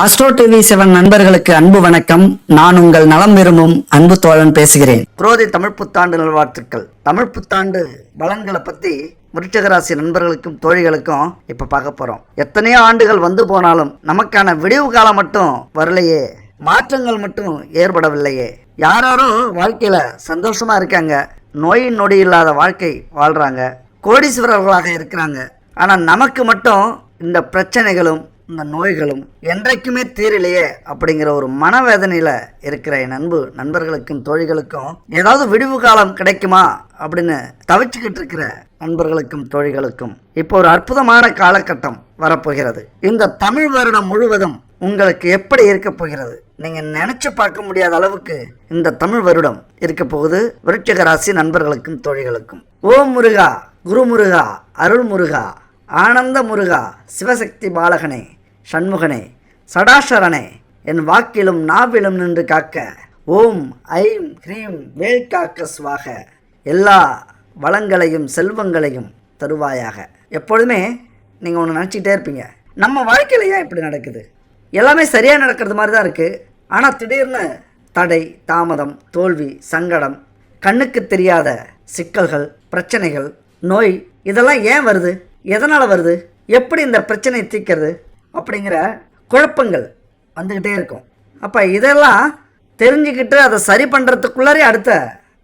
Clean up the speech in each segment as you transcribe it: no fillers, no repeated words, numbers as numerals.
Astro TV 7 நண்பர்களுக்கு அன்பு வணக்கம். நான் உங்கள் நலம் விரும்பும் அன்பு தோழன் பேசுகிறேன். குரோதி தமிழ் புத்தாண்டு நல்வாழ்த்துக்கள். தமிழ் புத்தாண்டு பலன்களை பத்தி விருச்சிக ராசி நண்பர்களுக்கும் தோழிகளுக்கும் இப்ப பார்க்க போறோம். எத்தனையோ ஆண்டுகள் வந்து போனாலும் நமக்கான விடிவு காலம் மட்டும் வரலையே, மாற்றங்கள் மட்டும் ஏற்படவில்லையே. யாரோ வாழ்க்கையில சந்தோஷமா இருக்காங்க, நோய் நொடி இல்லாத வாழ்க்கை வாழ்றாங்க, கோடீஸ்வரர்களாக இருக்கிறாங்க. ஆனா நமக்கு மட்டும் இந்த பிரச்சனைகளும் இந்த நோய்களும் என்றைக்குமே தீரலையே அப்படிங்கிற ஒரு மனவேதனையில் இருக்கிற என் நண்பர்களுக்கும் தோழிகளுக்கும் ஏதாவது விடிவு காலம் கிடைக்குமா அப்படின்னு தவிச்சுக்கிட்டு இருக்கிற நண்பர்களுக்கும் தோழிகளுக்கும் இப்போ ஒரு அற்புதமான காலகட்டம் வரப்போகிறது. இந்த தமிழ் வருடம் முழுவதும் உங்களுக்கு எப்படி இருக்க போகிறது, நீங்க நினைச்சு பார்க்க முடியாத அளவுக்கு இந்த தமிழ் வருடம் இருக்க போகுது விருச்சிக ராசி நண்பர்களுக்கும் தோழிகளுக்கும். ஓம் முருகா, குரு முருகா, அருள் முருகா, ஆனந்த முருகா, சிவசக்தி பாலகனே, சண்முகனே, சடாசரனே, என் வாக்கிலும் நாவிலும் நின்று காக்க ஓம் ஐம் ஹ்ரீம் வேல் காக்க ஸ்வாக. எல்லா வளங்களையும் செல்வங்களையும் தருவாயாக. எப்பொழுதுமே நீங்கள் ஒன்று நினச்சிக்கிட்டே இருப்பீங்க, நம்ம வாழ்க்கையில் ஏன் இப்படி நடக்குது, எல்லாமே சரியாக நடக்கிறது மாதிரி தான் இருக்குது, ஆனால் திடீர்னு தடை, தாமதம், தோல்வி, சங்கடம், கண்ணுக்கு தெரியாத சிக்கல்கள், பிரச்சனைகள், நோய், இதெல்லாம் ஏன் வருது, எதனால் வருது, எப்படி இந்த பிரச்சனையை தீர்க்கிறது அப்படிங்கிற குழப்பங்கள் வந்துக்கிட்டே இருக்கும். அப்போ இதெல்லாம் தெரிஞ்சுக்கிட்டு அதை சரி பண்ணுறதுக்குள்ளாரே அடுத்த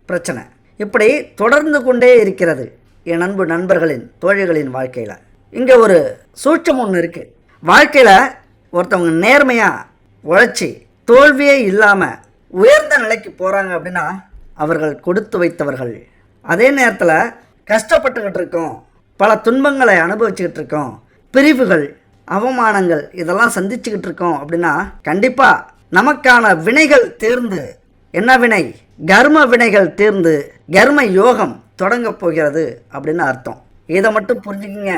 பிரச்சனை இப்படி தொடர்ந்து கொண்டே இருக்கிறது என் நண்பர்களின் தோழிகளின் வாழ்க்கையில். இங்கே ஒரு சூட்சம் ஒன்று இருக்குது. வாழ்க்கையில் ஒருத்தவங்க நேர்மையாக உழைச்சி தோல்வியே இல்லாமல் உயர்ந்த நிலைக்கு போகிறாங்க அப்படின்னா அவர்கள் கொடுத்து வைத்தவர்கள். அதே நேரத்தில் கஷ்டப்பட்டுக்கிட்டு இருக்கோம், பல துன்பங்களை அனுபவிச்சுக்கிட்டு இருக்கோம், பிரிவுகள், அவமானங்கள் இதெல்லாம் சந்திச்சுக்கிட்டு இருக்கோம் அப்படின்னா கண்டிப்பாக நமக்கான வினைகள் தீர்ந்து, என்ன வினை, கர்ம வினைகள் தீர்ந்து கர்ம யோகம் தொடங்க போகிறது அப்படின்னு அர்த்தம். இதை மட்டும் புரிஞ்சுக்கிங்க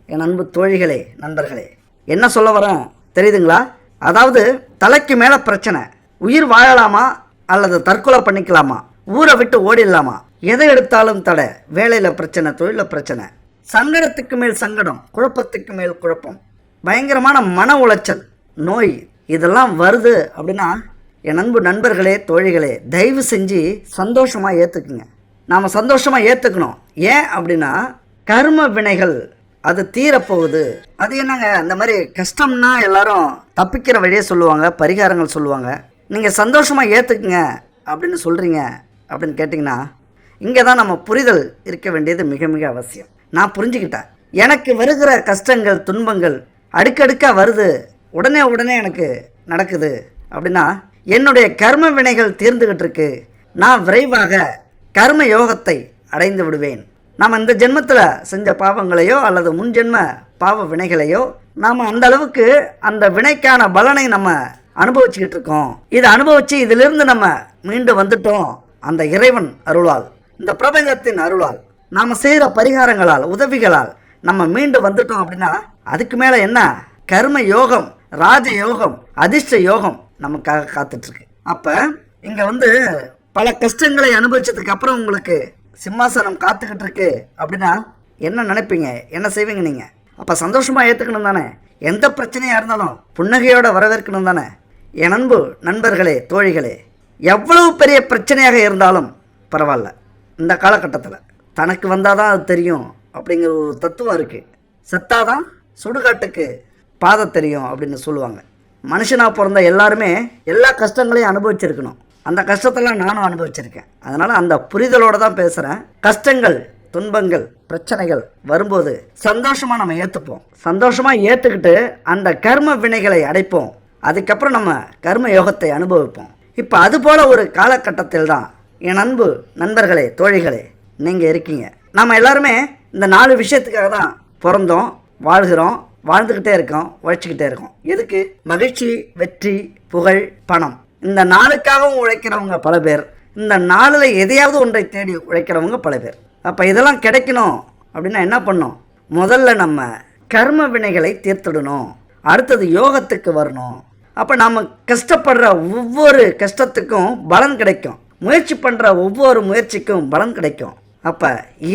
என் அன்பு தோழிகளே, நண்பர்களே. என்ன சொல்ல வரேன் தெரியுதுங்களா? அதாவது தலைக்கு மேலே பிரச்சனை, உயிர் வாழலாமா அல்லது தற்கொலை பண்ணிக்கலாமா, ஊரை விட்டு ஓடிடலாமா, எதை எடுத்தாலும் தடை, வேலையில் பிரச்சனை, தொழிலில் பிரச்சனை, சங்கடத்துக்கு மேல் சங்கடம், குழப்பத்துக்கு மேல் குழப்பம், பயங்கரமான மன உளைச்சல், நோய், இதெல்லாம் வருது அப்படின்னா என் நண்பர்களே, தோழிகளே, தயவு செஞ்சு சந்தோஷமாக ஏற்றுக்குங்க. நாம் சந்தோஷமாக ஏற்றுக்கணும். ஏன் அப்படின்னா கர்ம வினைகள் அது தீரப்போகுது. அது என்னங்க, அந்த மாதிரி கஷ்டம்னா எல்லாரும் தப்பிக்கிற வழியே சொல்லுவாங்க, பரிகாரங்கள் சொல்லுவாங்க. நீங்கள் சந்தோஷமாக ஏற்றுக்குங்க அப்படின்னு சொல்கிறீங்க அப்படின்னு கேட்டிங்கன்னா இங்கே தான் நம்ம புரிதல் இருக்க வேண்டியது மிக மிக அவசியம். நான் புரிஞ்சுக்கிட்டேன், எனக்கு வருகிற கஷ்டங்கள், துன்பங்கள் அடுக்கடுக்காக வருது, உடனே எனக்கு நடக்குது அப்படின்னா என்னுடைய கர்ம வினைகள் தீர்ந்துக்கிட்டு இருக்கு, நான் விரைவாக கர்ம யோகத்தை அடைந்து விடுவேன். நாம் இந்த ஜென்மத்தில் செஞ்ச பாவங்களையோ அல்லது முன் ஜென்ம பாவ வினைகளையோ நாம் அந்த அளவுக்கு அந்த வினைக்கான பலனை நம்ம அனுபவிச்சுக்கிட்டு இருக்கோம். இதை அனுபவித்து இதிலிருந்து நம்ம மீண்டு வந்துட்டோம் அந்த இறைவன் அருளால், இந்த பிரபஞ்சத்தின் அருளால், நாம் செய்கிற பரிகாரங்களால், உதவிகளால் நம்ம மீண்டு வந்துட்டோம் அப்படின்னா அதுக்கு மேலே என்ன, கர்ம யோகம், ராஜ யோகம், அதிர்ஷ்ட யோகம் நமக்காக காத்துட்ருக்கு. அப்போ இங்கே பல கஷ்டங்களை அனுபவிச்சதுக்கு அப்புறம் உங்களுக்கு சிம்மாசனம் காத்துக்கிட்டு இருக்கு அப்படின்னா என்ன நினைப்பீங்க, என்ன செய்வீங்க நீங்கள்? அப்போ சந்தோஷமாக ஏற்றுக்கணும் தானே, எந்த பிரச்சனையாக இருந்தாலும் புன்னகையோடு வரவேற்கணும் தானே. என் நண்பர்களே, தோழிகளே, எவ்வளவு பெரிய பிரச்சனையாக இருந்தாலும் பரவாயில்ல, இந்த காலகட்டத்தில் தனக்கு வந்தால் தான் அது தெரியும் அப்படிங்கிற ஒரு தத்துவம் இருக்குது. செத்தாதான் சுடுகாட்டுக்கு பாதை தெரியும் அப்படின்னு சொல்லுவாங்க. மனுஷனாக பிறந்த எல்லாருமே எல்லா கஷ்டங்களையும் அனுபவிச்சிருக்கணும். அந்த கஷ்டத்தெல்லாம் நானும் அனுபவிச்சிருக்கேன். அதனால் அந்த புரிதலோடு தான் பேசுகிறேன். கஷ்டங்கள், துன்பங்கள், பிரச்சனைகள் வரும்போது சந்தோஷமாக நம்ம ஏற்றுப்போம். சந்தோஷமாக ஏற்றுக்கிட்டு அந்த கர்ம வினைகளை அடைப்போம். அதுக்கப்புறம் நம்ம கர்ம யோகத்தை அனுபவிப்போம். இப்போ அதுபோல் ஒரு காலகட்டத்தில் தான் என் நண்பர்களே, தோழிகளே, நீங்கள் இருக்கீங்க. நம்ம எல்லாருமே இந்த 4 விஷயத்துக்காக தான் பிறந்தோம், வாழ்கிறோம், வாழ்ந்துக்கிட்டே இருக்கோம், உழைச்சிக்கிட்டே இருக்கோம். எதுக்கு? மகிழ்ச்சி, வெற்றி, புகழ், பணம். இந்த 4க்காகவும் உழைக்கிறவங்க பல பேர், இந்த 4ல் எதையாவது ஒன்றை தேடி உழைக்கிறவங்க பல பேர். அப்போ இதெல்லாம் கிடைக்கணும் அப்படின்னா என்ன பண்ணணும்? முதல்ல நம்ம கர்ம வினைகளை தீர்த்துடணும், அடுத்தது யோகத்துக்கு வரணும். அப்போ நம்ம கஷ்டப்படுற ஒவ்வொரு கஷ்டத்துக்கும் பலன் கிடைக்கும், முயற்சி பண்ணுற ஒவ்வொரு முயற்சிக்கும் பலன் கிடைக்கும். அப்போ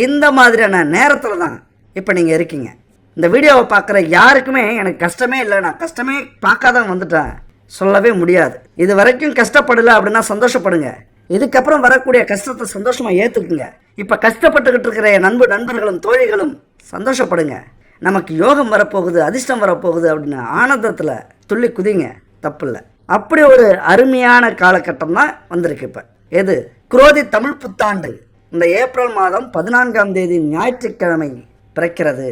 இந்த மாதிரியான நேரத்தில் தான் இப்போ நீங்கள் இருக்கீங்க. இந்த வீடியோவை பார்க்குற யாருக்குமே எனக்கு கஷ்டமே இல்லை, நான் கஷ்டமே பார்க்காதான் வந்துட்டேன் சொல்லவே முடியாது. இது வரைக்கும் கஷ்டப்படலை அப்படின்னா சந்தோஷப்படுங்க. இதுக்கப்புறம் வரக்கூடிய கஷ்டத்தை சந்தோஷமாக ஏற்றுக்குங்க. இப்போ கஷ்டப்பட்டுக்கிட்டு இருக்கிற நண்பர்களும் தோழிகளும் சந்தோஷப்படுங்க. நமக்கு யோகம் வரப்போகுது, அதிர்ஷ்டம் வரப்போகுது அப்படின்னு ஆனந்தத்தில் துள்ளி குதிங்க, தப்பு இல்லை. அப்படி ஒரு அருமையான காலகட்டம் தான் வந்திருக்கு. இப்போ எது? குரோதி தமிழ் புத்தாண்டு இந்த ஏப்ரல் மாதம் 14ஆம் தேதி ஞாயிற்றுக்கிழமை பிறக்கிறது.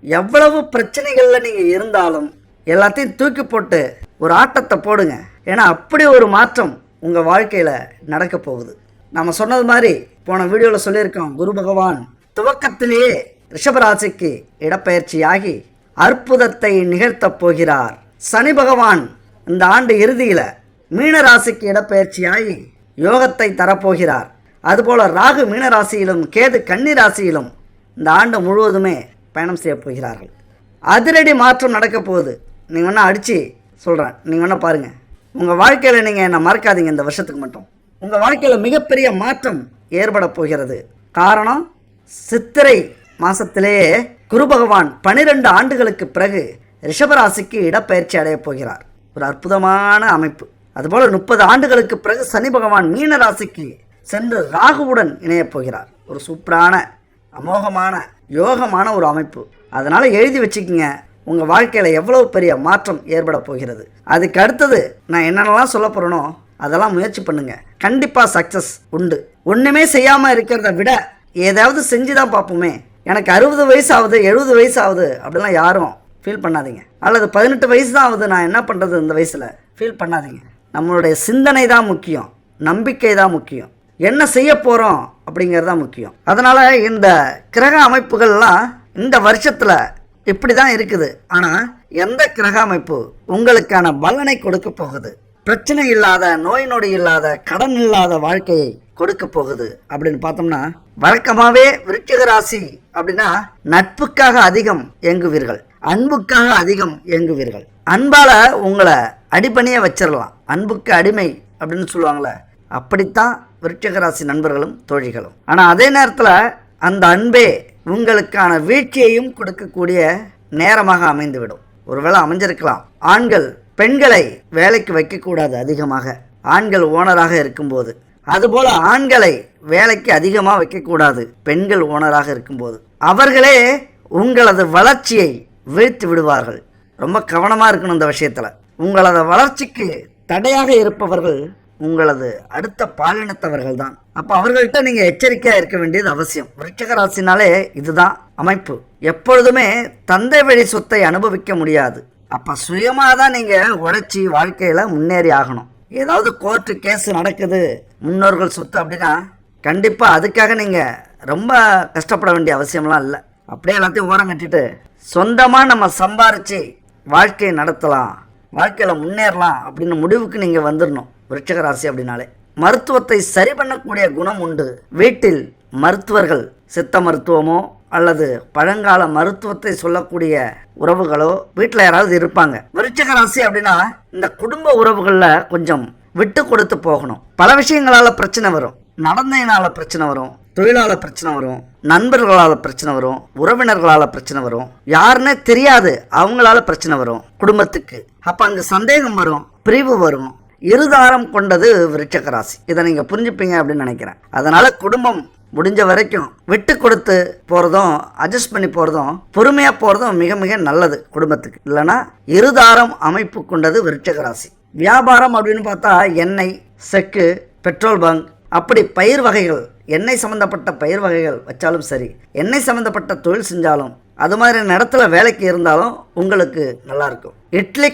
எவ்வளவு பிரச்சனைகளில் நீங்கள் இருந்தாலும் எல்லாத்தையும் தூக்கி போட்டு ஒரு ஆட்டத்தை போடுங்க. ஏன்னா அப்படி ஒரு மாற்றம் உங்கள் வாழ்க்கையில் நடக்க போகுது. நம்ம சொன்னது மாதிரி போன வீடியோவில் சொல்லியிருக்கோம், குரு பகவான் துவக்கத்திலேயே ரிஷபராசிக்கு இடப்பெயர்ச்சியாகி அற்புதத்தை நிகழ்த்தப் போகிறார். சனி பகவான் இந்த ஆண்டு இறுதியில் மீனராசிக்கு இடப்பெயர்ச்சியாகி யோகத்தை தரப்போகிறார். அதுபோல் ராகு மீனராசியிலும் கேது கன்னி ராசியிலும் இந்த ஆண்டு முழுவதுமே பயணம் செய்ய போகிறார்கள். அதிரடி மாற்றம் நடக்க போகுது. நீங்கள் வேணால் அடித்து சொல்கிறேன், நீங்கள் வேணால் பாருங்கள். உங்கள் வாழ்க்கையில் நீங்கள் என்னை மறக்காதீங்க. இந்த வருஷத்துக்கு மட்டும் உங்கள் வாழ்க்கையில் மிகப்பெரிய மாற்றம் ஏற்பட போகிறது. காரணம், சித்திரை மாதத்திலேயே குரு பகவான் 12 ஆண்டுகளுக்கு பிறகு ரிஷபராசிக்கு இடப்பெயர்ச்சி அடையப் போகிறார். ஒரு அற்புதமான அமைப்பு. அதுபோல் 30 ஆண்டுகளுக்கு பிறகு சனி பகவான் மீன ராசிக்கு சென்று ராகுவுடன் இணையப் போகிறார். ஒரு சூப்பரான அமோகமான யோகமான ஒரு அமைப்பு. அதனால் எழுதி வச்சுக்கிங்க, உங்கள் வாழ்க்கையில் எவ்வளவு பெரிய மாற்றம் ஏற்பட போகிறது. அதுக்கு அடுத்தது நான் என்னென்னலாம் சொல்ல போகிறேனோ அதெல்லாம் முயற்சி பண்ணுங்கள். கண்டிப்பாக சக்ஸஸ் உண்டு. ஒன்றுமே செய்யாமல் இருக்கிறத விட ஏதாவது செஞ்சு தான் பார்ப்போமே. எனக்கு 60 வயசு ஆகுது, 70 வயசு ஆகுது அப்படிலாம் யாரும் ஃபீல் பண்ணாதீங்க. அல்லது 18 வயசு தான் ஆகுது, நான் என்ன பண்ணுறது இந்த வயசில் ஃபீல் பண்ணாதீங்க. நம்மளுடைய சிந்தனை தான் முக்கியம், நம்பிக்கை தான் முக்கியம், என்ன செய்ய போகிறோம் அப்படிங்கிறது தான் முக்கியம். அதனால் இந்த கிரக அமைப்புகள்லாம் இந்த வருஷத்தில் இப்படி தான் இருக்குது. ஆனால் எந்த கிரக அமைப்பு உங்களுக்கான பலனை கொடுக்க போகுது, பிரச்சனை இல்லாத, நோய் நொடி இல்லாத, கடன் இல்லாத வாழ்க்கையை கொடுக்க போகுது அப்படின்னு பார்த்தோம்னா, வழக்கமாகவே விருச்சிக ராசி அப்படின்னா நட்புக்காக அதிகம் இயங்குவீர்கள், அன்புக்காக அதிகம் இயங்குவீர்கள். அன்பால் உங்களை அடிபணிய வச்சிடலாம். அன்புக்கு அடிமை அப்படின்னு சொல்லுவாங்களே, அப்படித்தான் விருச்சிக ராசி நண்பர்களும் தோழிகளும். ஆனால் அதே நேரத்தில் அந்த அன்பே உங்களுக்கான வீழ்ச்சியையும் கொடுக்கக்கூடிய நேரமாக அமைந்துவிடும். ஒருவேளை அமைஞ்சிருக்கலாம். ஆண்கள் பெண்களை வேலைக்கு வைக்கக்கூடாது அதிகமாக, ஆண்கள் ஓனராக இருக்கும்போது. அதுபோல் ஆண்களை வேலைக்கு அதிகமாக வைக்கக்கூடாது பெண்கள் ஓனராக இருக்கும்போது. அவர்களே உங்களது வளர்ச்சியை வீழ்த்தி விடுவார்கள். ரொம்ப கவனமாக இருக்கணும் இந்த விஷயத்தில். உங்களது வளர்ச்சிக்கு தடையாக இருப்பவர்கள் உங்களது அடுத்த பாலினத்தவர்கள் தான். அப்போ அவர்கள்ட்ட நீங்கள் எச்சரிக்கையாக இருக்க வேண்டியது அவசியம். விருச்சிக ராசினாலே இதுதான் அமைப்பு. எப்பொழுதுமே தந்தை வழி சொத்தை அனுபவிக்க முடியாது. அப்போ சுயமாக தான் நீங்கள் உழைச்சி வாழ்க்கையில் முன்னேறி ஆகணும். ஏதாவது கோர்ட்டு கேஸ் நடக்குது, முன்னோர்கள் சொத்து அப்படின்னா கண்டிப்பாக அதுக்காக நீங்கள் ரொம்ப கஷ்டப்பட வேண்டிய அவசியம்லாம் இல்லை. அப்படியே எல்லாத்தையும் ஓரம் கட்டிட்டு சொந்தமாக நம்ம சம்பாரித்து வாழ்க்கையை நடத்தலாம், வாழ்க்கையில் முன்னேறலாம் அப்படின்னு முடிவுக்கு நீங்கள் வந்துடணும். விருச்சிக ராசி அப்படின்னாலே மருத்துவத்தை சரி பண்ணக்கூடிய குணம் உண்டு. வீட்டில் மருத்துவர்கள், சித்த மருத்துவமோ அல்லது பழங்கால மருத்துவத்தை சொல்லக்கூடிய உறவுகளோ வீட்டில் யாராவது இருப்பாங்க. விருச்சிக ராசி அப்படின்னா இந்த குடும்ப உறவுகளில் கொஞ்சம் விட்டு கொடுத்து போகணும். பல விஷயங்களால் பிரச்சனை வரும். நடந்தையினால் பிரச்சனை வரும், தொழிலாளர் பிரச்சனை வரும், நண்பர்களால் பிரச்சனை வரும், உறவினர்களால் பிரச்சனை வரும், யாருன்னே தெரியாது அவங்களால பிரச்சனை வரும் குடும்பத்துக்கு. அப்போ அங்கே சந்தேகம் வரும், பிரிவு வரும். இருதாரம் கொண்டது விருச்சிக ராசி. இதை நீங்கள் புரிஞ்சுப்பீங்க அப்படின்னு நினைக்கிறேன். அதனால் குடும்பம் முடிஞ்ச வரைக்கும் விட்டு கொடுத்து போகிறதும், அட்ஜஸ்ட் பண்ணி போகிறதும், பொறுமையாக போகிறதும் மிக மிக நல்லது குடும்பத்துக்கு. இல்லைன்னா இருதாரம் அமைப்பு கொண்டது விருச்சிக ராசி. வியாபாரம் அப்படின்னு பார்த்தா எண்ணெய், செக்கு, பெட்ரோல் பங்க், அப்படி பயிர் வகைகள், எண்ணெய் சம்மந்தப்பட்ட பயிர் வகைகள் வச்சாலும் சரி, எண்ணெய் சம்மந்தப்பட்ட தொழில் செஞ்சாலும், அது மாதிரி இடத்துல வேலைக்கு இருந்தாலும் உங்களுக்கு நல்லாயிருக்கும். இட்லி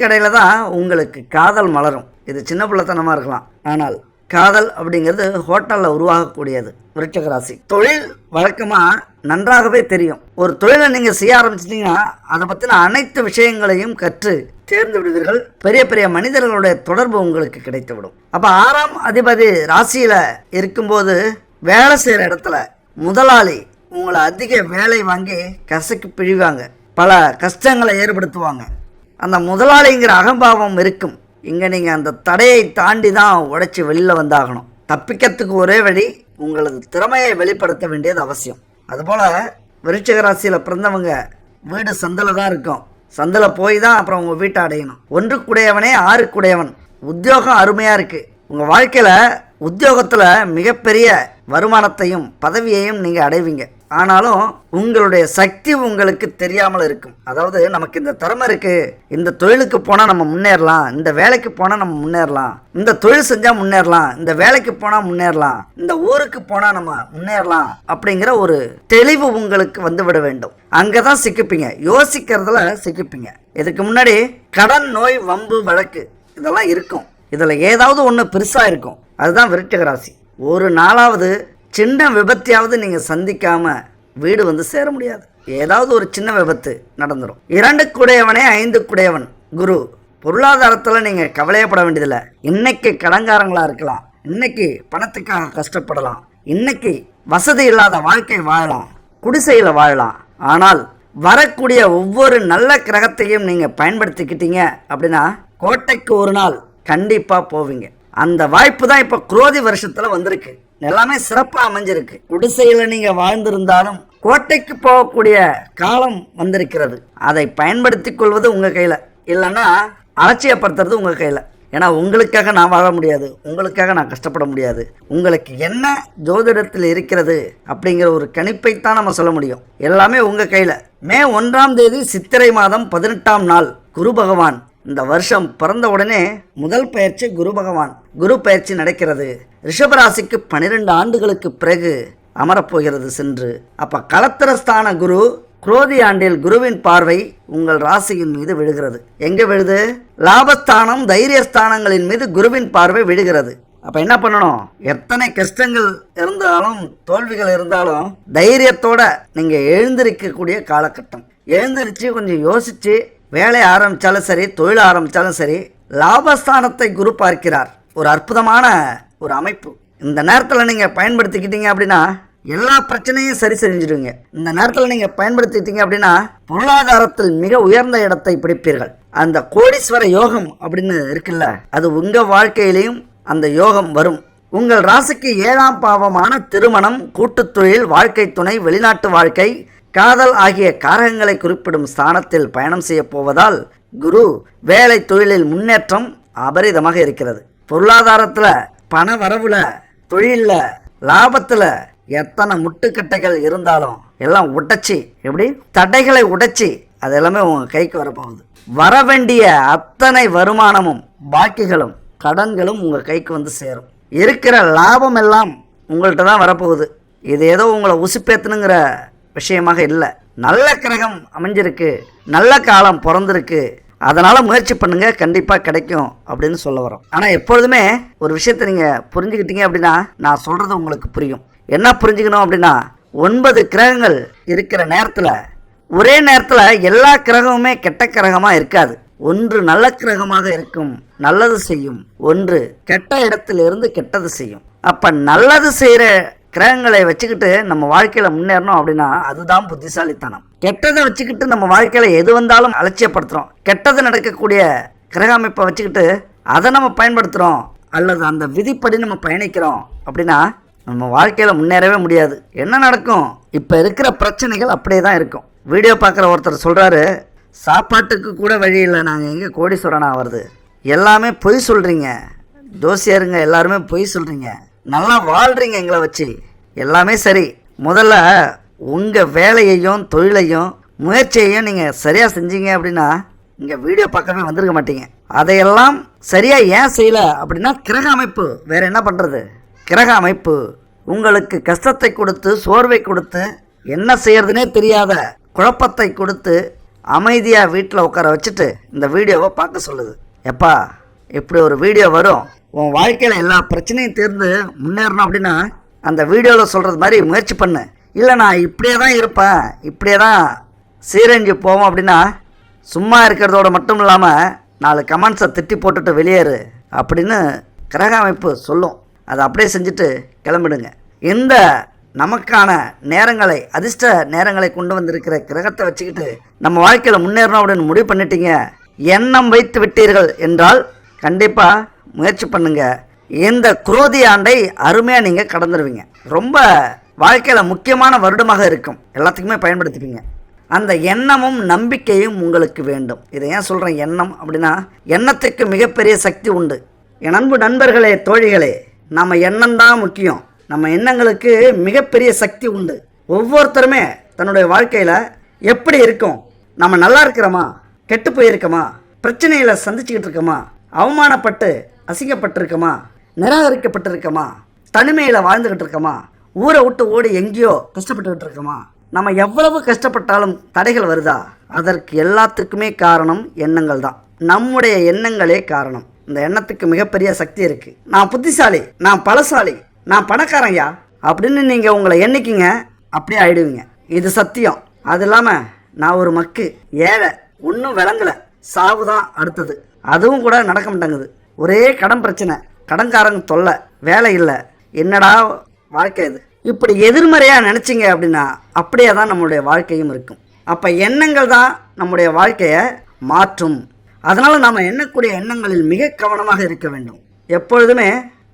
கடையில் தான் உங்களுக்கு காதல் மலரும். இது சின்ன பிள்ளைத்தனமாக இருக்கலாம், ஆனால் காதல் அப்படிங்கிறது ஹோட்டலில் உருவாகக்கூடியது விருச்சிக ராசி. தொழில் வழக்கமாக நன்றாகவே தெரியும். ஒரு தொழிலை நீங்கள் செய்ய ஆரம்பிச்சிட்டிங்கன்னா அதை பற்றின அனைத்து விஷயங்களையும் கற்று தேர்ந்து விடுவீர்கள். பெரிய பெரிய மனிதர்களுடைய தொடர்பு உங்களுக்கு கிடைத்துவிடும். அப்போ 6ஆம் அதிபதி ராசியில் இருக்கும்போது வேலை செய்கிற இடத்துல முதலாளி உங்களை அதிக வேலை வாங்கி கசக்கி பிழிவாங்க, பல கஷ்டங்களை ஏற்படுத்துவாங்க. அந்த முதலாளிங்கிற அகம்பாவம் இருக்கும். இங்கே நீங்கள் அந்த தடையை தாண்டி தான் உடைச்சி வெளியில் வந்தாகணும். தப்பிக்கிறதுக்கு ஒரே வழி உங்களது திறமையை வெளிப்படுத்த வேண்டியது அவசியம். அதுபோல் விருச்சிக ராசியில் பிறந்தவங்க வீடு சந்தில் தான் இருக்கும். சந்தில் போய் தான் அப்புறம் உங்கள் வீட்டை அடையணும். 1 6 உத்தியோகம் அருமையாக இருக்குது. உங்கள் வாழ்க்கையில் உத்தியோகத்தில் மிகப்பெரிய வருமானத்தையும் பதவியையும் நீங்கள் அடைவீங்க. ஆனாலும் உங்களுடைய சக்தி உங்களுக்கு தெரியாமல் இருக்கும். அதாவது நமக்கு இந்த திறமை இருக்குது, இந்த தொழிலுக்கு போனால் நம்ம முன்னேறலாம், இந்த வேலைக்கு போனால் நம்ம முன்னேறலாம், இந்த தொழில் செஞ்சால் முன்னேறலாம், இந்த வேலைக்கு போனால் முன்னேறலாம், இந்த ஊருக்கு போனால் நம்ம முன்னேறலாம் அப்படிங்கிற ஒரு தெளிவு உங்களுக்கு வந்து விட வேண்டும். அங்கே தான் சிக்கிப்பீங்க, யோசிக்கிறதுல சிக்கிப்பீங்க. இதுக்கு முன்னாடி கடன், நோய், வம்பு, வழக்கு இதெல்லாம் இருக்கும். இதில் ஏதாவது ஒன்று பெருசாக இருக்கும். அதுதான் விருச்சிக ராசி. ஒரு நாளாவது சின்ன விபத்தையாவது நீங்கள் சந்திக்காமல் வீடு வந்து சேர முடியாது. ஏதாவது ஒரு சின்ன விபத்து நடந்துடும். 2 5 குரு. பொருளாதாரத்தில் நீங்கள் கவலையப்பட வேண்டியதில்லை. இன்னைக்கு கடன்காரங்களாக இருக்கலாம், இன்னைக்கு பணத்துக்காக கஷ்டப்படலாம், இன்னைக்கு வசதி இல்லாத வாழ்க்கை வாழலாம், குடிசையில் வாழலாம். ஆனால் வரக்கூடிய ஒவ்வொரு நல்ல கிரகத்தையும் நீங்கள் பயன்படுத்திக்கிட்டீங்க அப்படின்னா கோட்டைக்கு ஒரு நாள் கண்டிப்பாக போவீங்க. அந்த வாய்ப்பு தான் இப்போ குரோதி வருஷத்தில் வந்திருக்கு. எல்லாமே சிறப்பாக அமைஞ்சிருக்கு. குடிசையில் நீங்கள் வாழ்ந்திருந்தாலும் கோட்டைக்கு போகக்கூடிய காலம் வந்திருக்கிறது. அதை பயன்படுத்தி கொள்வது உங்கள் கையில், இல்லைன்னா அலட்சியப்படுத்துறது உங்கள் கையில். ஏன்னா உங்களுக்காக நான் வாழ முடியாது, உங்களுக்காக நான் கஷ்டப்பட முடியாது. உங்களுக்கு என்ன ஜோதிடத்தில் இருக்கிறது அப்படிங்கிற ஒரு கணிப்பைத்தான் நம்ம சொல்ல முடியும். எல்லாமே உங்கள் கையில். மே 1 சித்திரை மாதம் 18ஆம் நாள் குரு பகவான் இந்த வருஷம் பிறந்த உடனே முதல் பயிற்சி குரு பகவான் குரு பயிற்சி நடக்கிறது. ரிஷபராசிக்கு 12 ஆண்டுகளுக்கு பிறகு அமரப்போகிறது சென்று. அப்போ களத்திரஸ்தான குரு குரோதி ஆண்டில் குருவின் பார்வை உங்கள் ராசியின் மீது விழுகிறது. எங்கே விழுது? லாபஸ்தானம், தைரியஸ்தானங்களின் மீது குருவின் பார்வை விழுகிறது. அப்போ என்ன பண்ணணும்? எத்தனை கஷ்டங்கள் இருந்தாலும் தோல்விகள் இருந்தாலும் தைரியத்தோட நீங்கள் எழுந்திருக்கக்கூடிய காலகட்டம். எழுந்திருச்சு கொஞ்சம் யோசிச்சு வேலை ஆரம்பித்தாலும் சரி, தொழில் ஆரம்பித்தாலும் சரி, லாபஸ்தானத்தை குரு பார்க்கிறார். ஒரு அற்புதமான ஒரு அமைப்பு. இந்த நேரத்தில் நீங்கள் பயன்படுத்திக்கிட்டீங்க அப்படின்னா எல்லா பிரச்சனையும் சரி செஞ்சிடுவீங்க. இந்த நேரத்தில் நீங்கள் பயன்படுத்திக்கிட்டீங்க அப்படின்னா பொருளாதாரத்தில் மிக உயர்ந்த இடத்தை பிடிப்பீர்கள். அந்த கோடீஸ்வர யோகம் அப்படின்னு இருக்குல்ல, அது உங்கள் வாழ்க்கையிலையும் அந்த யோகம் வரும். உங்கள் ராசிக்கு 7ஆம் பாவமான திருமணம், கூட்டுத் தொழில், வாழ்க்கை துணை, வெளிநாட்டு வாழ்க்கை, காதல் ஆகிய காரகங்களை குறிப்பிடும் ஸ்தானத்தில் பயணம் செய்ய போவதால் குரு வேலை தொழிலில் முன்னேற்றம் அபரிதமாக இருக்கிறது. பொருளாதாரத்தில், பண வரவுல, தொழிலில், லாபத்தில் எத்தனை முட்டுக்கட்டைகள் இருந்தாலும் எல்லாம் உடைச்சி, எப்படி தடைகளை உடைச்சி அது எல்லாமே உங்கள் கைக்கு வரப்போகுது. வர வேண்டிய அத்தனை வருமானமும் பாக்கிகளும் கடன்களும் உங்கள் கைக்கு வந்து சேரும். இருக்கிற லாபம் எல்லாம் உங்கள்கிட்ட தான் வரப்போகுது. இது ஏதோ உங்களை உசுப்பேத்தணுங்கிற விஷயமாக இல்லை. நல்ல கிரகம் அமைஞ்சிருக்கு, நல்ல காலம் பிறந்திருக்கு, அதனால் முயற்சி பண்ணுங்க, கண்டிப்பாக கிடைக்கும் அப்படின்னு சொல்ல வரோம். ஆனால் எப்பொழுதுமே ஒரு விஷயத்தை நீங்கள் புரிஞ்சுக்கிட்டீங்க அப்படின்னா நான் சொல்கிறது உங்களுக்கு புரியும். என்ன புரிஞ்சுக்கணும் அப்படின்னா 9 கிரகங்கள் இருக்கிற நேரத்தில் ஒரே நேரத்தில் எல்லா கிரகமுமே கெட்ட கிரகமாக இருக்காது. ஒன்று நல்ல கிரகமாக இருக்கும், நல்லது செய்யும். ஒன்று கெட்ட இடத்திலிருந்து கெட்டது செய்யும். அப்போ நல்லது செய்கிற கிரகங்களை வச்சுக்கிட்டு நம்ம வாழ்க்கையில் முன்னேறணும் அப்படின்னா அதுதான் புத்திசாலித்தனம். கெட்டதை வச்சுக்கிட்டு நம்ம வாழ்க்கையில் எது வந்தாலும் அலட்சியப்படுத்துகிறோம். கெட்டது நடக்கக்கூடிய கிரக அமைப்பை வச்சுக்கிட்டு அதை நம்ம பயன்படுத்துகிறோம் அல்லது அந்த விதிப்படி நம்ம பயணிக்கிறோம் அப்படின்னா நம்ம வாழ்க்கையில் முன்னேறவே முடியாது. என்ன நடக்கும்? இப்போ இருக்கிற பிரச்சனைகள் அப்படியே தான் இருக்கும். வீடியோ பார்க்குற ஒருத்தர் சொல்கிறாரு, சாப்பாட்டுக்கு கூட வழி இல்லை, நாங்கள் எங்கே கோடீஸ்வரனா வருது. எல்லாமே பொய் சொல்கிறீங்க, ஜோசியருங்க எல்லாருமே பொய் சொல்கிறீங்க, நல்லா வாழ்கிறீங்க எங்களை வச்சு, எல்லாமே சரி. முதல்ல உங்கள் வேலையையும் தொழிலையும் முயற்சியையும் நீங்கள் சரியாக செஞ்சீங்க அப்படின்னா இங்கே வீடியோ பார்க்கவே வந்திருக்க மாட்டீங்க. அதையெல்லாம் சரியாக ஏன் செய்யலை அப்படின்னா கிரக அமைப்பு. வேறு என்ன பண்ணுறது? கிரக அமைப்பு உங்களுக்கு கஷ்டத்தை கொடுத்து, சோர்வை கொடுத்து, என்ன செய்யறதுனே தெரியாத குழப்பத்தை கொடுத்து அமைதியாக வீட்டில் உட்கார வச்சுட்டு இந்த வீடியோவை பார்க்க சொல்லுது. எப்பா இப்படி ஒரு வீடியோ வரும், உன் வாழ்க்கையில் எல்லா பிரச்சனையும் தீர்ந்து முன்னேறணும் அப்படின்னா அந்த வீடியோவில் சொல்கிறது மாதிரி முயற்சி பண்ணு. இல்லை நான் இப்படியே தான் இருப்பேன், இப்படியே தான் சீரழிஞ்சு போவோம் அப்படின்னா சும்மா இருக்கிறதோட மட்டும் இல்லாமல் 4 கமெண்ட்ஸை திட்டி போட்டுட்டு வெளியேறு அப்படின்னு கிரக அமைப்பு சொல்லும். அதை அப்படியே செஞ்சுட்டு கிளம்பிடுங்க. இந்த நமக்கான நேரங்களை, அதிர்ஷ்ட நேரங்களை கொண்டு வந்திருக்கிற கிரகத்தை வச்சுக்கிட்டு நம்ம வாழ்க்கையில் முன்னேறணும் அப்படின்னு முடிவு பண்ணிட்டீங்க, எண்ணம் வைத்து விட்டீர்கள் என்றால் கண்டிப்பாக முயற்சி பண்ணுங்கள். இந்த குரோதி ஆண்டை அருமையாக நீங்கள் கடந்துருவீங்க. ரொம்ப வாழ்க்கையில் முக்கியமான வருடமாக இருக்கும். எல்லாத்துக்குமே பயன்படுத்திப்பீங்க. அந்த எண்ணமும் நம்பிக்கையும் உங்களுக்கு வேண்டும். இதை ஏன் சொல்கிறேன் எண்ணம் அப்படின்னா, எண்ணத்துக்கு மிகப்பெரிய சக்தி உண்டு. என் அன்பு நண்பர்களே, தோழிகளே, நம்ம எண்ணம் தான் முக்கியம். நம்ம எண்ணங்களுக்கு மிகப்பெரிய சக்தி உண்டு. ஒவ்வொருத்தருமே தன்னுடைய வாழ்க்கையில் எப்படி இருக்கும், நம்ம நல்லா இருக்கிறோமா, கெட்டு போயிருக்கோமா, பிரச்சனைகளை சந்திச்சுக்கிட்டு இருக்கோமா, அவமானப்பட்டு அசிங்கப்பட்டிருக்கோமா, நிராகரிக்கப்பட்டிருக்கோமா, தனிமையில் வாழ்ந்துக்கிட்டு இருக்கோமா, ஊரை விட்டு ஓடி எங்கேயோ கஷ்டப்பட்டுக்கிட்டு இருக்கோமா, நம்ம எவ்வளவு கஷ்டப்பட்டாலும் தடைகள் வருதா? அதற்கு எல்லாத்துக்குமே காரணம் எண்ணங்கள் தான். நம்முடைய எண்ணங்களே காரணம். இந்த எண்ணத்துக்கு மிகப்பெரிய சக்தி இருக்குது. நான் புத்திசாலி, நான் பலசாலி, நான் பணக்காரங்கயா அப்படின்னு நீங்கள் உங்களை எண்ணிக்கிங்க, அப்படியே ஆயிடுவீங்க. இது சத்தியம். அது இல்லாமல் நான் ஒரு மக்கு, ஏழை, ஒன்றும் விளங்கலை, சாவு தான் அடுத்தது, அதுவும் கூட நடக்க மாட்டேங்குது. ஒரே கடன் பிரச்சனை, கடன்காரங்க தொல்லை, வேலை இல்லை, என்னடா வாழ்க்கை இது, இப்படி எதிர்மறையாக நினச்சிங்க அப்படின்னா அப்படியே தான் நம்மளுடைய வாழ்க்கையும் இருக்கும். அப்போ எண்ணங்கள் தான் நம்முடைய வாழ்க்கையை மாற்றும். அதனால் நாம் எண்ணக்கூடிய எண்ணங்களில் மிக கவனமாக இருக்க வேண்டும். எப்பொழுதுமே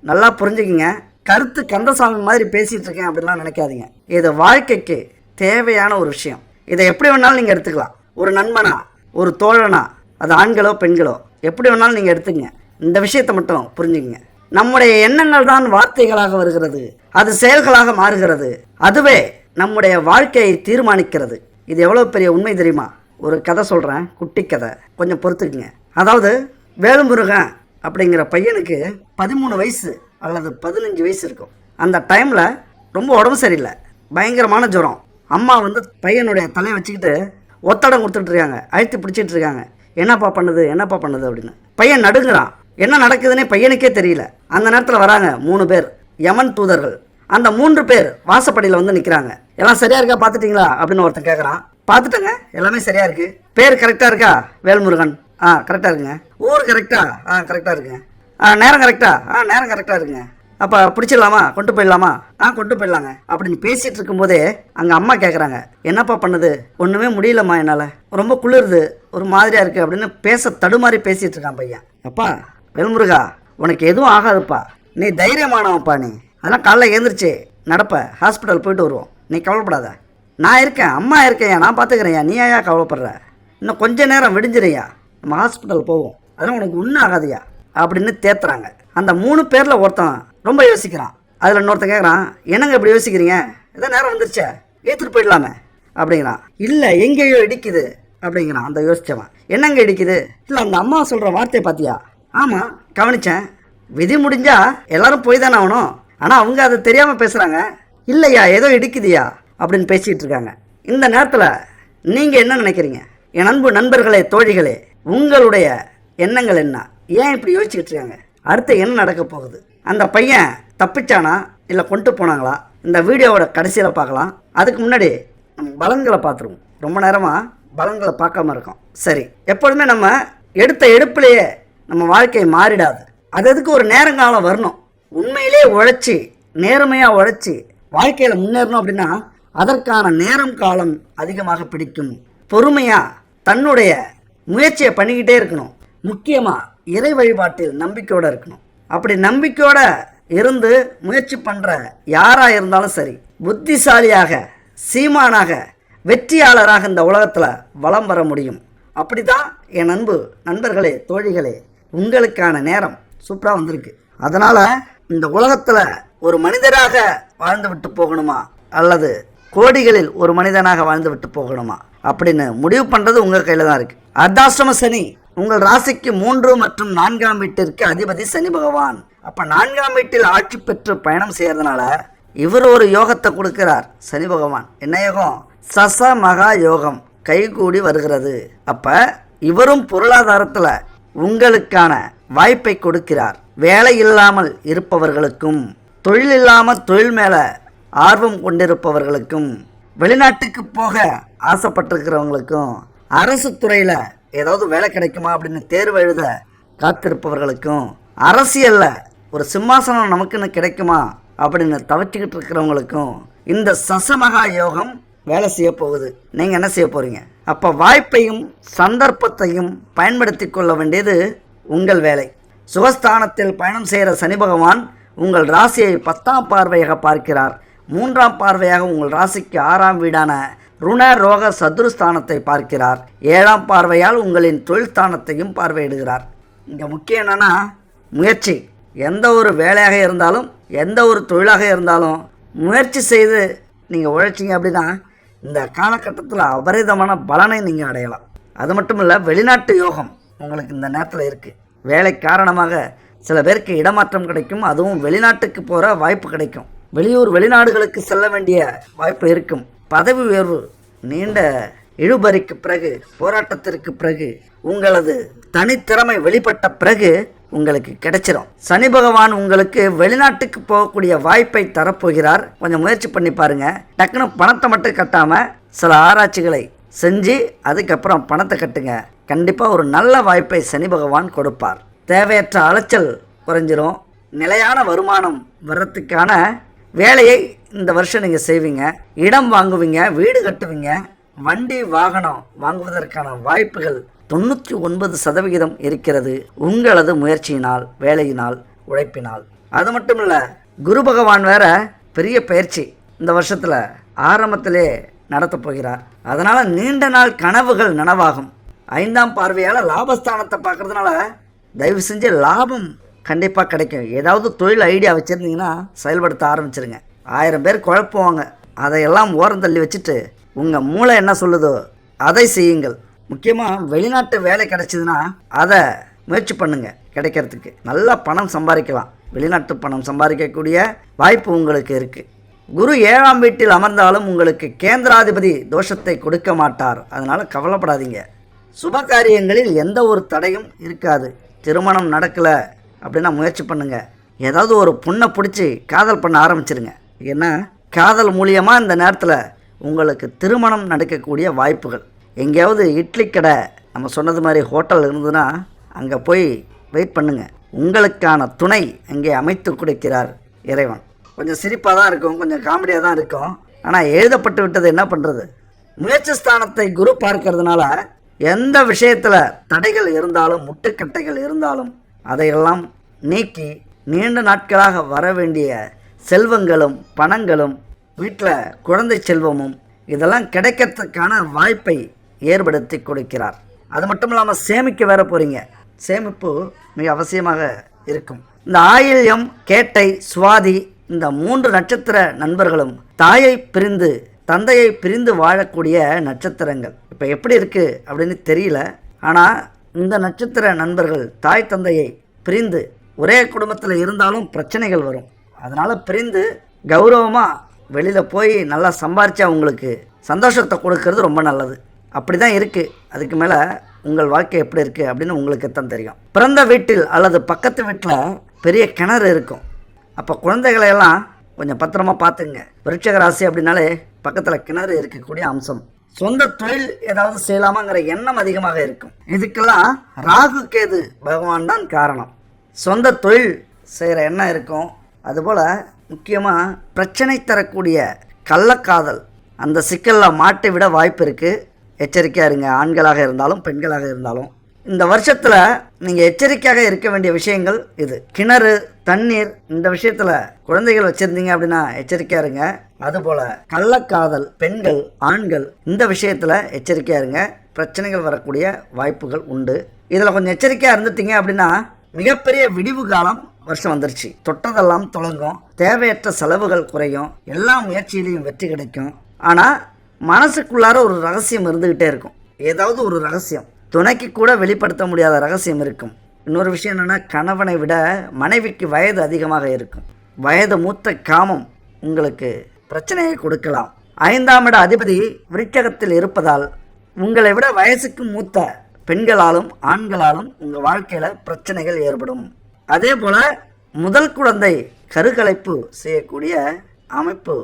நல்லா புரிஞ்சுக்கிங்க. கருத்து கந்தசாமி மாதிரி பேசிகிட்டு இருக்கேன் அப்படின்லாம் நினைக்காதீங்க. இது வாழ்க்கைக்கு தேவையான ஒரு விஷயம். இதை எப்படி வேணாலும் நீங்கள் எடுத்துக்கலாம். ஒரு நண்பனா, ஒரு தோழனா, அது ஆண்களோ பெண்களோ எப்படி வேணாலும் நீங்கள் எடுத்துக்கங்க. இந்த விஷயத்தை மட்டும் புரிஞ்சுக்கங்க. நம்முடைய எண்ணங்கள் தான் வார்த்தைகளாக வருகிறது, அது செயல்களாக மாறுகிறது, அதுவே நம்முடைய வாழ்க்கையை தீர்மானிக்கிறது. இது எவ்வளோ பெரிய உண்மை தெரியுமா? ஒரு கதை சொல்கிறேன், குட்டி கதை, கொஞ்சம் பொறுத்துக்குங்க. அதாவது வேலுமுருகன் அப்படிங்கிற பையனுக்கு 13 வயசு அல்லது 15 வயசு இருக்கும். அந்த டைமில் ரொம்ப உடம்பு சரியில்லை, பயங்கரமான ஜுரம். அம்மா பையனுடைய தலையை வச்சுக்கிட்டு ஒத்தடம் கொடுத்துட்டு இருக்காங்க, அழுத்தி பிடிச்சிட்டு இருக்காங்க. என்னப்பா பண்ணுது அப்படின்னு. பையன் நடுங்குறான். என்ன நடக்குதுன்னே பையனுக்கே தெரியல. அந்த நேரத்தில் வராங்க 3 பேர், யமன் தூதர்கள். அந்த 3 பேர் வாசப்படியில் நிற்கிறாங்க. எல்லாம் சரியா இருக்கா பார்த்துட்டிங்களா அப்படின்னு ஒருத்தன் கேட்குறான். பார்த்துட்டேங்க, எல்லாமே சரியா இருக்கு. பேர் கரெக்டாக இருக்கா? வேல்முருகன். கரெக்டாக இருக்குங்க. ஊர் கரெக்டா? கரெக்டாக இருக்குங்க. நேரம் கரெக்டா? நேரம் கரெக்டாக இருக்குங்க. அப்போ பிடிச்சிடலாமா, கொண்டு போயிடலாமா? கொண்டு போயிடலாங்க அப்படின்னு பேசிகிட்டு இருக்கும்போதே அங்கே அம்மா கேட்குறாங்க, என்னப்பா பண்ணுது? ஒன்றுமே முடியலம்மா, என்னால் ரொம்ப குளிருது, ஒரு மாதிரியாக இருக்குது அப்படின்னு பேச தடுமாறி பேசிகிட்டு இருக்கான் பையன். அப்பா வேல்முருகா, உனக்கு எதுவும் ஆகாதுப்பா, நீ தைரியமானவப்பா, நீ அதெல்லாம் காலைல எழுந்திரிச்சு நடப்ப, ஹாஸ்பிட்டல் போயிட்டு வருவோம், நீ கவலைப்படாத, நான் இருக்கேன், அம்மா இருக்கேன்யா, நான் பார்த்துக்கிறேன்யா, நீ ஏன் கவலைப்படுற? இன்னும் கொஞ்ச நேரம் விடிஞ்சிரையா, நம்ம ஹாஸ்பிட்டல் போவோம், அதெல்லாம் உனக்கு ஒன்றும் ஆகாதுயா அப்படின்னு தேத்துறாங்க. அந்த 3 பேரில் ஒருத்தன் ரொம்ப யோசிக்கிறான். அதில் இன்னொருத்தன் கேட்குறான், என்னங்க இப்படி யோசிக்கிறீங்க, ஏதோ நேரம் வந்துருச்சே, ஏற்றுட்டு போயிடலாமே அப்படிங்கிறான். இல்லை, எங்கேயோ இடிக்குது அப்படிங்கிறான் அந்த யோசிச்சவன். என்னங்க இடிக்குது? இல்லை, அந்த அம்மா சொல்கிற வார்த்தையை பார்த்தியா? ஆமாம், கவனித்தேன். விதி முடிஞ்சால் எல்லோரும் போய் தானே ஆகணும், ஆனால் அவங்க அதை தெரியாமல் பேசுகிறாங்க. இல்லையா, ஏதோ இடிக்குதியா அப்படின்னு பேசிகிட்டு இருக்காங்க. இந்த நேரத்தில் நீங்கள் என்ன நினைக்கிறீங்க? என் அன்பு நண்பர்களே, தோழிகளே, உங்களுடைய எண்ணங்கள் என்ன? ஏன் இப்படி யோசிச்சுக்கிட்டு இருக்காங்க? அடுத்து என்ன நடக்க போகுது? அந்த பையன் தப்பிச்சானா இல்லை கொண்டு போனாங்களா? இந்த வீடியோவோட கடைசியில் பார்க்கலாம். அதுக்கு முன்னாடி நம்ம பலன்களை பார்த்துருவோம். ரொம்ப நேரமாக பலன்களை பார்க்காம இருக்கோம். சரி, எப்பொழுதுமே நம்ம எடுத்த எடுப்புலையே நம்ம வாழ்க்கை மாறிடாது. அதுக்கு ஒரு நேரங்காலம் வரணும். உண்மையிலே உழைச்சி, நேர்மையாக உழைச்சி வாழ்க்கையில் முன்னேறணும் அப்படின்னா அதற்கான நேரம் காலம் அதிகமாக பிடிக்கும். பொறுமையாக தன்னுடைய முயற்சியை பண்ணிக்கிட்டே இருக்கணும். முக்கியமாக இறை வழிபாட்டில் நம்பிக்கையோடு இருக்கணும். அப்படி நம்பிக்கையோடு இருந்து முயற்சி பண்ணுற யாராக இருந்தாலும் சரி, புத்திசாலியாக, சீமானாக, வெற்றியாளராக இந்த உலகத்தில் வலம் வர முடியும். அப்படி தான் என் அன்பு நண்பர்களே, தோழிகளே, உங்களுக்கான நேரம் சூப்பராக வந்திருக்கு. அதனால் இந்த உலகத்தில் ஒரு மனிதராக வாழ்ந்து விட்டு போகணுமா அல்லது கோடிகளில் ஒரு மனிதனாக வாழ்ந்து விட்டு போகணுமா அப்படின்னு முடிவு பண்ணுறது உங்கள் கையில் தான் இருக்குது. அர்த்தாஷ்டம சனி உங்கள் ராசிக்கு 3 மற்றும் 4ஆம் வீட்டிற்கு அதிபதி சனி பகவான். அப்போ 4ஆம் வீட்டில் ஆட்சி பெற்று பயணம் செய்யறதுனால இவர் ஒரு யோகத்தை கொடுக்கிறார் சனி பகவான். என்ன யோகம்? சச மகா யோகம் கைகூடி வருகிறது. அப்போ இவரும் பொருளாதாரத்தில் உங்களுக்கான வாய்ப்பை கொடுக்கிறார். வேலை இல்லாமல் இருப்பவர்களுக்கும், தொழில் இல்லாமல் தொழில் மேலே ஆர்வம் கொண்டிருப்பவர்களுக்கும், வெளிநாட்டுக்கு போக ஆசைப்பட்டிருக்கிறவங்களுக்கும், அரசு துறையில் ஏதாவது வேலை கிடைக்குமா அப்படின்னு தேர்வு எழுத காத்திருப்பவர்களுக்கும், அரசியலில் ஒரு சிம்மாசனம் நமக்குன்னு கிடைக்குமா அப்படின்னு தவிச்சுக்கிட்டு இருக்கிறவங்களுக்கும் இந்த சசமகா யோகம் வேலை செய்ய போகுது. நீங்கள் என்ன செய்ய போகிறீங்க? அப்போ வாய்ப்பையும் சந்தர்ப்பத்தையும் பயன்படுத்தி கொள்ள வேண்டியது உங்கள் வேலை. சுகஸ்தானத்தில் பயணம் செய்கிற சனி பகவான் உங்கள் ராசியை 10ஆம் பார்வையாக பார்க்கிறார். மூன்றாம் பார்வையாக உங்கள் ராசிக்கு 6ஆம் வீடான ருண ரோக சதுருஸ்தானத்தை பார்க்கிறார். 7ஆம் பார்வையால் உங்களின் தொழில் ஸ்தானத்தையும் பார்வையிடுகிறார். இங்கே முக்கியம் என்னென்னா முயற்சி. எந்த ஒரு வேலையாக இருந்தாலும் எந்த ஒரு தொழிலாக இருந்தாலும் முயற்சி செய்து நீங்கள் உழைச்சிங்க அப்படின்னா இந்த காலகட்டத்தில் அபரிதமான பலனை நீங்கள் அடையலாம். அது மட்டும் இல்லை, வெளிநாட்டு யோகம் உங்களுக்கு இந்த நேரத்தில் இருக்குது. வேலை காரணமாக சில பேருக்கு இடமாற்றம் கிடைக்கும். அதுவும் வெளிநாட்டுக்கு போகிற வாய்ப்பு கிடைக்கும். வெளிநாடுகளுக்கு செல்ல வேண்டிய வாய்ப்பு இருக்கும். பதவி உயர்வு நீண்ட இழுபறிக்கு பிறகு, போராட்டத்திற்கு பிறகு, உங்களது தனித்திறமை வெளிப்பட்ட பிறகு உங்களுக்கு கிடைச்சிடும். சனி பகவான் உங்களுக்கு வெளிநாட்டுக்கு போகக்கூடிய வாய்ப்பை தரப்போகிறார். கொஞ்சம் முயற்சி பண்ணி பாருங்க. டக்குன்னு பணத்தை மட்டும் கட்டாமல் சில ஆராய்ச்சிகளை செஞ்சு அதுக்கப்புறம் பணத்தை கட்டுங்க. கண்டிப்பாக ஒரு நல்ல வாய்ப்பை சனி பகவான் கொடுப்பார். தேவையற்ற அலைச்சல் குறைஞ்சிரும். நிலையான வருமானம் வர்றதுக்கான வேலையை இந்த வருஷம் நீங்கள் செய்வீங்க. இடம் வாங்குவீங்க, வீடு கட்டுவீங்க, வண்டி வாகனம் வாங்குவதற்கான வாய்ப்புகள் 99% இருக்கிறது. உங்களது முயற்சியினால், வேலையினால், உழைப்பினால். அது மட்டும் இல்லை, குரு பகவான் வேற பெரிய பயிற்சி இந்த வருஷத்தில் ஆரம்பத்திலே நடத்தப் போகிறார். அதனால் நீண்ட நாள் கனவுகள் நனவாகும். 5ஆம் பார்வையால் லாபஸ்தானத்தை பார்க்குறதுனால தயவு செஞ்சு லாபம் கண்டிப்பாக கிடைக்கும். ஏதாவது தொழில் ஐடியா வச்சுருந்தீங்கன்னா செயல்படுத்த ஆரம்பிச்சிருங்க. 1000 பேர் குழப்புவாங்க. அதையெல்லாம் ஓரம் தள்ளி வச்சுட்டு உங்கள் மூளை என்ன சொல்லுதோ அதை செய்யுங்கள். முக்கியமாக வெளிநாட்டு வேலை கிடைச்சிதுன்னா அதை முயற்சி பண்ணுங்கள். கிடைக்கிறதுக்கு நல்லா பணம் சம்பாதிக்கலாம். வெளிநாட்டு பணம் சம்பாதிக்கக்கூடிய வாய்ப்பு உங்களுக்கு இருக்குது. குரு 7ஆம் வீட்டில் அமர்ந்தாலும் உங்களுக்கு கேந்திராதிபதி தோஷத்தை கொடுக்க மாட்டார். அதனால் கவலைப்படாதீங்க. சுப காரியங்களில் எந்த ஒரு தடையும் இருக்காது. திருமணம் நடக்கலை அப்படின்னா முயற்சி பண்ணுங்கள். ஏதாவது ஒரு பொண்ணை பிடிச்சி காதல் பண்ண ஆரம்பிச்சிருங்க. ஏன்னா காதல் மூலியமாக இந்த நேரத்தில் உங்களுக்கு திருமணம் நடக்கக்கூடிய வாய்ப்புகள். எங்கேயாவது இட்லி கடை, நம்ம சொன்னது மாதிரி ஹோட்டல் இருந்ததுன்னா அங்கே போய் வெயிட் பண்ணுங்கள். உங்களுக்கான துணை அங்கே அமைத்து கொடுக்கிறார் இறைவன். கொஞ்சம் சிரிப்பாக தான் இருக்கும், கொஞ்சம் காமெடியாக தான் இருக்கும். ஆனால் எழுதப்பட்டு விட்டது என்ன பண்ணுறது? முயற்சி ஸ்தானத்தை குரு பார்க்கறதுனால எந்த விஷயத்தில் தடைகள் இருந்தாலும், முட்டுக்கட்டைகள் இருந்தாலும் அதையெல்லாம் நீக்கி நீண்ட நாட்களாக வர வேண்டிய செல்வங்களும் பணங்களும் வீட்டில் குழந்தை செல்வமும் இதெல்லாம் கிடைக்கிறதுக்கான வாய்ப்பை ஏற்படுத்தி கொடுக்கிறார். அது மட்டும் இல்லாமல் சேமிக்க வேற போகிறீங்க. சேமிப்பு மிக அவசியமாக இருக்கும். இந்த ஆயில்யம், கேட்டை, சுவாதி இந்த 3 நட்சத்திர நண்பர்களும் தாயை பிரிந்து தந்தையை பிரிந்து வாழக்கூடிய நட்சத்திரங்கள். இப்போ எப்படி இருக்குது அப்படின்னு தெரியல. ஆனால் இந்த நட்சத்திர நண்பர்கள் தாய் தந்தையை பிரிந்து ஒரே குடும்பத்தில் இருந்தாலும் பிரச்சனைகள் வரும். அதனால் பிரிந்து கௌரவமாக வெளியில் போய் நல்லா சம்பாரித்தா உங்களுக்கு சந்தோஷத்தை கொடுக்கறது ரொம்ப நல்லது. அப்படி தான் இருக்குது. அதுக்கு மேலே உங்கள் வாழ்க்கை எப்படி இருக்குது அப்படின்னு உங்களுக்கு தான் தெரியும். பிறந்த வீட்டில் அல்லது பக்கத்து வீட்டில் பெரிய கிணறு இருக்கும். அப்போ குழந்தைகளையெல்லாம் கொஞ்சம் பத்திரமா பார்த்துங்க. விருட்சிக ராசி அப்படின்னாலே பக்கத்தில் கிணறு இருக்கக்கூடிய அம்சம். சொந்த தொழில் ஏதாவது செய்யலாமாங்கிற எண்ணம் அதிகமாக இருக்கும். இதுக்கெல்லாம் ராகு கேது பகவான் தான் காரணம். சொந்த தொழில் செய்கிற எண்ணம் இருக்கும். அதுபோல் முக்கியமாக பிரச்சனை தரக்கூடிய கள்ளக்காதல், அந்த சிக்கலில் மாட்டி விட வாய்ப்பு இருக்குது. எச்சரிக்கையாக இருங்க. ஆண்களாக இருந்தாலும் பெண்களாக இருந்தாலும் இந்த வருஷத்தில் நீங்கள் எச்சரிக்கையாக இருக்க வேண்டிய விஷயங்கள் இது. கிணறு, தண்ணீர், இந்த விஷயத்தில் குழந்தைகள் வச்சுருந்தீங்க அப்படின்னா எச்சரிக்கையாக இருங்க. அதுபோல் கள்ளக்காதல், பெண்கள், ஆண்கள் இந்த விஷயத்தில் எச்சரிக்கையாக இருங்க. பிரச்சனைகள் வரக்கூடிய வாய்ப்புகள் உண்டு. இதில் கொஞ்சம் எச்சரிக்கையாக இருந்துட்டீங்க அப்படின்னா மிகப்பெரிய விடிவு காலம் வருஷம் வந்துருச்சு. தொட்டதெல்லாம் தொடங்கும். தேவையற்ற செலவுகள் குறையும். எல்லா முயற்சியிலையும் வெற்றி கிடைக்கும். ஆனால் மனசுக்குள்ளார ஒரு ரகசியம் இருந்துக்கிட்டே இருக்கும். ஏதாவது ஒரு ரகசியம், துணைக்கு கூட வெளிப்படுத்த முடியாத ரகசியம் இருக்கும். இன்னொரு விஷயம் என்னென்னா, கணவனை விட மனைவிக்கு வயது அதிகமாக இருக்கும். வயது மூத்த காமம் உங்களுக்கு பிரச்சனையை கொடுக்கலாம். 5ஆம் இட அதிபதி விருட்சகத்தில் இருப்பதால் உங்களை விட வயசுக்கு மூத்த பெண்களாலும் ஆண்களாலும் உங்கள் வாழ்க்கையில் பிரச்சனைகள் ஏற்படும். அதே போல் முதல் குழந்தை கருக்கலைப்பு செய்யக்கூடிய அமைப்பு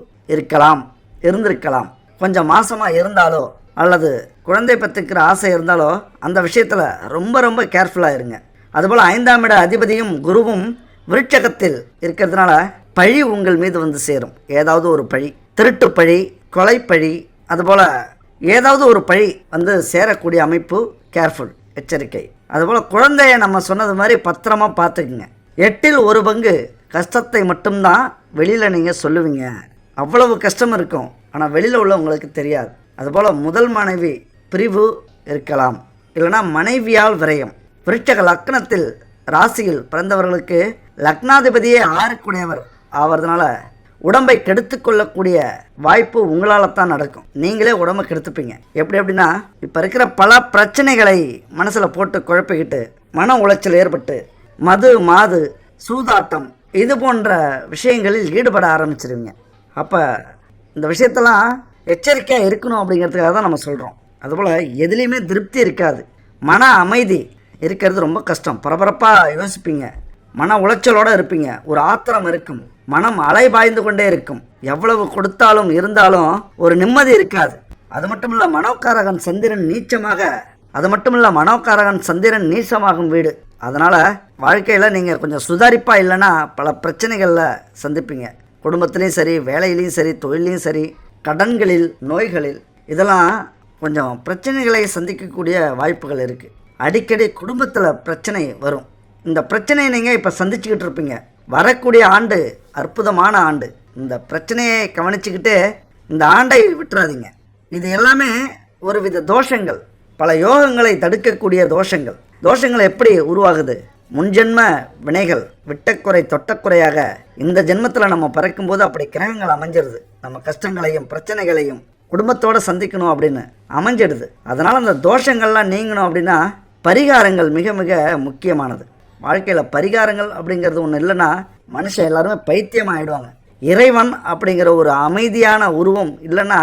இருந்திருக்கலாம். கொஞ்சம் மாசமாக இருந்தாலோ அல்லது குழந்தை பெற்றுக்கிற ஆசை இருந்தாலோ அந்த விஷயத்தில் ரொம்ப கேர்ஃபுல்லாக இருங்க. அதுபோல் 5ஆம் இட அதிபதியும் குருவும் விருட்சகத்தில் இருக்கிறதுனால பழி உங்கள் மீது வந்து சேரும். ஏதாவது ஒரு பழி, திருட்டு பழி, கொலை பழி, அதுபோல் ஏதாவது ஒரு பழி வந்து சேரக்கூடிய அமைப்பு. கேர்ஃபுல், எச்சரிக்கை. அதுபோல் குழந்தைய நம்ம சொன்னது மாதிரி பத்திரமா பார்த்துக்குங்க. 8ல் 1 பங்கு கஷ்டத்தை மட்டும்தான் வெளியில் நீங்கள் சொல்லுவீங்க. அவ்வளவு கஷ்டம் இருக்கும், ஆனால் வெளியில் உள்ளவங்களுக்கு தெரியாது. அதுபோல் முதல் மனைவி பிரிவு இருக்கலாம், இல்லைனா மனைவியால் விரயம். விருட்சக லக்னத்தில் ராசியில் பிறந்தவர்களுக்கு லக்னாதிபதியே 6க்குடையவர் ஆவறதுனால உடம்பை கெடுத்து கொள்ளக்கூடிய வாய்ப்பு உங்களால் தான் நடக்கும். நீங்களே உடம்பை கெடுத்துப்பீங்க. எப்படின்னா, இப்போ இருக்கிற பல பிரச்சனைகளை மனசில் போட்டு குழப்பிக்கிட்டு மன உளைச்சல் ஏற்பட்டு மது மாது சூதாட்டம் இது போன்ற விஷயங்களில் ஈடுபட ஆரம்பிச்சிருவீங்க. அப்போ இந்த விஷயத்தெல்லாம் எச்சரிக்கையாக இருக்கணும் அப்படிங்கிறதுக்காக தான் நம்ம சொல்கிறோம். அதுபோல் எதுலேயுமே திருப்தி இருக்காது, மன அமைதி இருக்கிறது ரொம்ப கஷ்டம். பரபரப்பாக யோசிப்பீங்க, மன உளைச்சலோடு இருப்பீங்க, ஒரு ஆத்திரம் இருக்கும், மனம் அலைபாய்ந்து கொண்டே இருக்கும். எவ்வளவு கொடுத்தாலும் இருந்தாலும் ஒரு நிம்மதி இருக்காது. அது மட்டும் இல்லை, மனோகாரகன் சந்திரன் நீச்சமாகும் வீடு. அதனால் வாழ்க்கையில் நீங்கள் கொஞ்சம் சுதாரிப்பாக இல்லைன்னா பல பிரச்சனைகளில் சந்திப்பீங்க. குடும்பத்துலேயும் சரி, வேலையிலையும் சரி, தொழிலையும் சரி, கடன்களில், நோய்களில் இதெல்லாம் கொஞ்சம் பிரச்சனைகளை சந்திக்கக்கூடிய வாய்ப்புகள் இருக்குது. அடிக்கடி குடும்பத்தில் பிரச்சனை வரும். இந்த பிரச்சனையை நீங்கள் இப்போ சந்திச்சுக்கிட்டு இருப்பீங்க. வரக்கூடிய ஆண்டு அற்புதமான ஆண்டு. இந்த பிரச்சனையை கவனிச்சுக்கிட்டு இந்த ஆண்டை விட்டுறாதீங்க. இது எல்லாமே ஒரு வித தோஷங்கள், பல யோகங்களை தடுக்கக்கூடிய தோஷங்கள். தோஷங்கள் எப்படி உருவாகுது? முன்ஜென்ம வினைகள் விட்டக்குறை தொட்டக்குறையாக இந்த ஜென்மத்தில் நம்ம பிறக்கும்போது அப்படி கிரகங்கள் அமைஞ்சிருது. நம்ம கஷ்டங்களையும் பிரச்சனைகளையும் குடும்பத்தோடு சந்திக்கணும் அப்படின்னு அமைஞ்சிடுது. அதனால் அந்த தோஷங்கள்லாம் நீங்கணும் அப்படின்னா பரிகாரங்கள் மிக மிக முக்கியமானது. வாழ்க்கையில் பரிகாரங்கள் அப்படிங்கிறது ஒன்று இல்லைன்னா மனுஷன் எல்லாருமே பைத்தியம் ஆகிடுவாங்க. இறைவன் அப்படிங்கிற ஒரு அமைதியான உருவம் இல்லைன்னா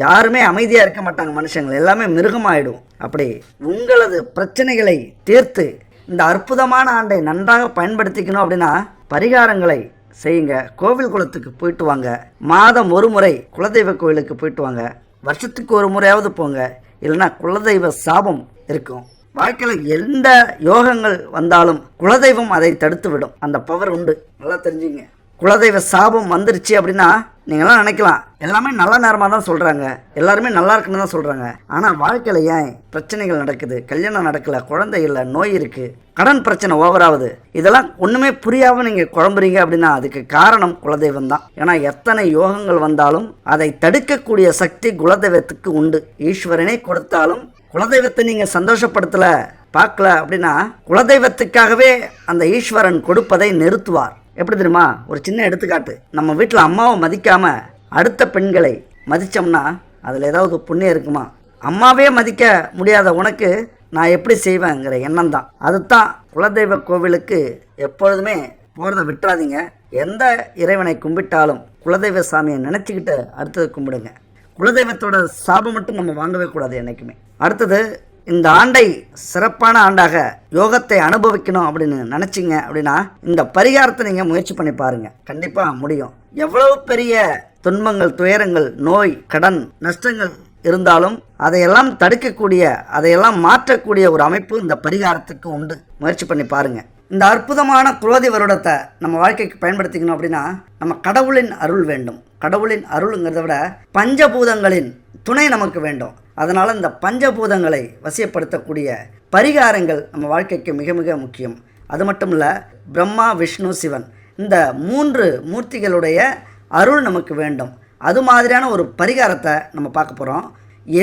யாருமே அமைதியாக இருக்க மாட்டாங்க. மனுஷங்கள் எல்லாமே மிருகமாகிடும். அப்படி உங்களது பிரச்சனைகளை தீர்த்து இந்த அற்புதமான ஆண்டை நன்றாக பயன்படுத்திக்கணும் அப்படின்னா பரிகாரங்களை செய்யுங்க. கோவில் குளத்துக்கு போயிட்டு வாங்க. மாதம் ஒரு முறை குலதெய்வ கோவிலுக்கு போயிட்டு வாங்க. வருஷத்துக்கு ஒரு முறையாவது போங்க. இல்லைன்னா குலதெய்வ சாபம் இருக்கும். வாழ்க்கையில் எந்த யோகங்கள் வந்தாலும் குலதெய்வம் அதை தடுத்து விடும். அந்த பவர் உண்டு, நல்லா தெரிஞ்சுங்க. குலதெய்வ சாபம் வந்துருச்சு அப்படின்னா நீங்களாம் நினைக்கலாம் எல்லாமே நல்ல நேரமாக தான் சொல்கிறாங்க, எல்லாருமே நல்லா இருக்குன்னு தான் சொல்கிறாங்க. ஆனால் வாழ்க்கையில் ஏன் பிரச்சனைகள் நடக்குது? கல்யாணம் நடக்கலை, குழந்தை இல்லை, நோய் இருக்குது, கடன் பிரச்சனை ஓவராகுது. இதெல்லாம் ஒன்றுமே புரியாமல் நீங்கள் குழம்புறீங்க அப்படின்னா அதுக்கு காரணம் குலதெய்வம் தான். ஏன்னா எத்தனை யோகங்கள் வந்தாலும் அதை தடுக்கக்கூடிய சக்தி குலதெய்வத்துக்கு உண்டு. ஈஸ்வரனே கொடுத்தாலும் குலதெய்வத்தை நீங்கள் சந்தோஷப்படுத்தலை, பார்க்கல அப்படின்னா குலதெய்வத்துக்காகவே அந்த ஈஸ்வரன் கொடுப்பதை நிறுத்துவார். எப்படி தெரியுமா? ஒரு சின்ன எடுத்துக்காட்டு. நம்ம வீட்டில் அம்மாவை மதிக்காமல் அடுத்த பெண்களை மதித்தோம்னா அதில் ஏதாவது புண்ணியம் இருக்குமா? அம்மாவே மதிக்க முடியாத உனக்கு நான் எப்படி செய்வேங்கிற எண்ணம் தான். அதுதான் குலதெய்வ கோவிலுக்கு எப்பொழுதுமே போகிறத விட்டுறாதீங்க. எந்த இறைவனை கும்பிட்டாலும் குலதெய்வ சாமியை நினச்சிக்கிட்டு அடுத்தது கும்பிடுங்க. குலதெய்வத்தோட சாபம் மட்டும் நம்ம வாங்கவே கூடாது என்றைக்குமே. அடுத்தது, இந்த ஆண்டை சிறப்பான ஆண்டாக யோகத்தை அனுபவிக்கணும் அப்படின்னு நினச்சிங்க அப்படின்னா இந்த பரிகாரத்தை நீங்கள் முயற்சி பண்ணி பாருங்கள். கண்டிப்பாக முடியும். எவ்வளவு பெரிய துன்பங்கள், துயரங்கள், நோய், கடன், நஷ்டங்கள் இருந்தாலும் அதையெல்லாம் தடுக்கக்கூடிய, அதையெல்லாம் மாற்றக்கூடிய ஒரு அமைப்பு இந்த பரிகாரத்துக்கு உண்டு. முயற்சி பண்ணி பாருங்கள். இந்த அற்புதமான குலோதி வருடத்தை நம்ம வாழ்க்கைக்கு பயன்படுத்திக்கணும் அப்படின்னா நம்ம கடவுளின் அருள் வேண்டும். கடவுளின் அருளுங்கிறத விட பஞ்சபூதங்களின் துணை நமக்கு வேண்டும். அதனால் இந்த பஞ்சபூதங்களை வசியப்படுத்தக்கூடிய பரிகாரங்கள் நம்ம வாழ்க்கைக்கு மிக மிக முக்கியம். அது மட்டும் இல்லை, பிரம்மா, விஷ்ணு, சிவன் இந்த 3 மூர்த்திகளுடைய அருள் நமக்கு வேண்டும். அது மாதிரியான ஒரு பரிகாரத்தை நம்ம பார்க்க போகிறோம்.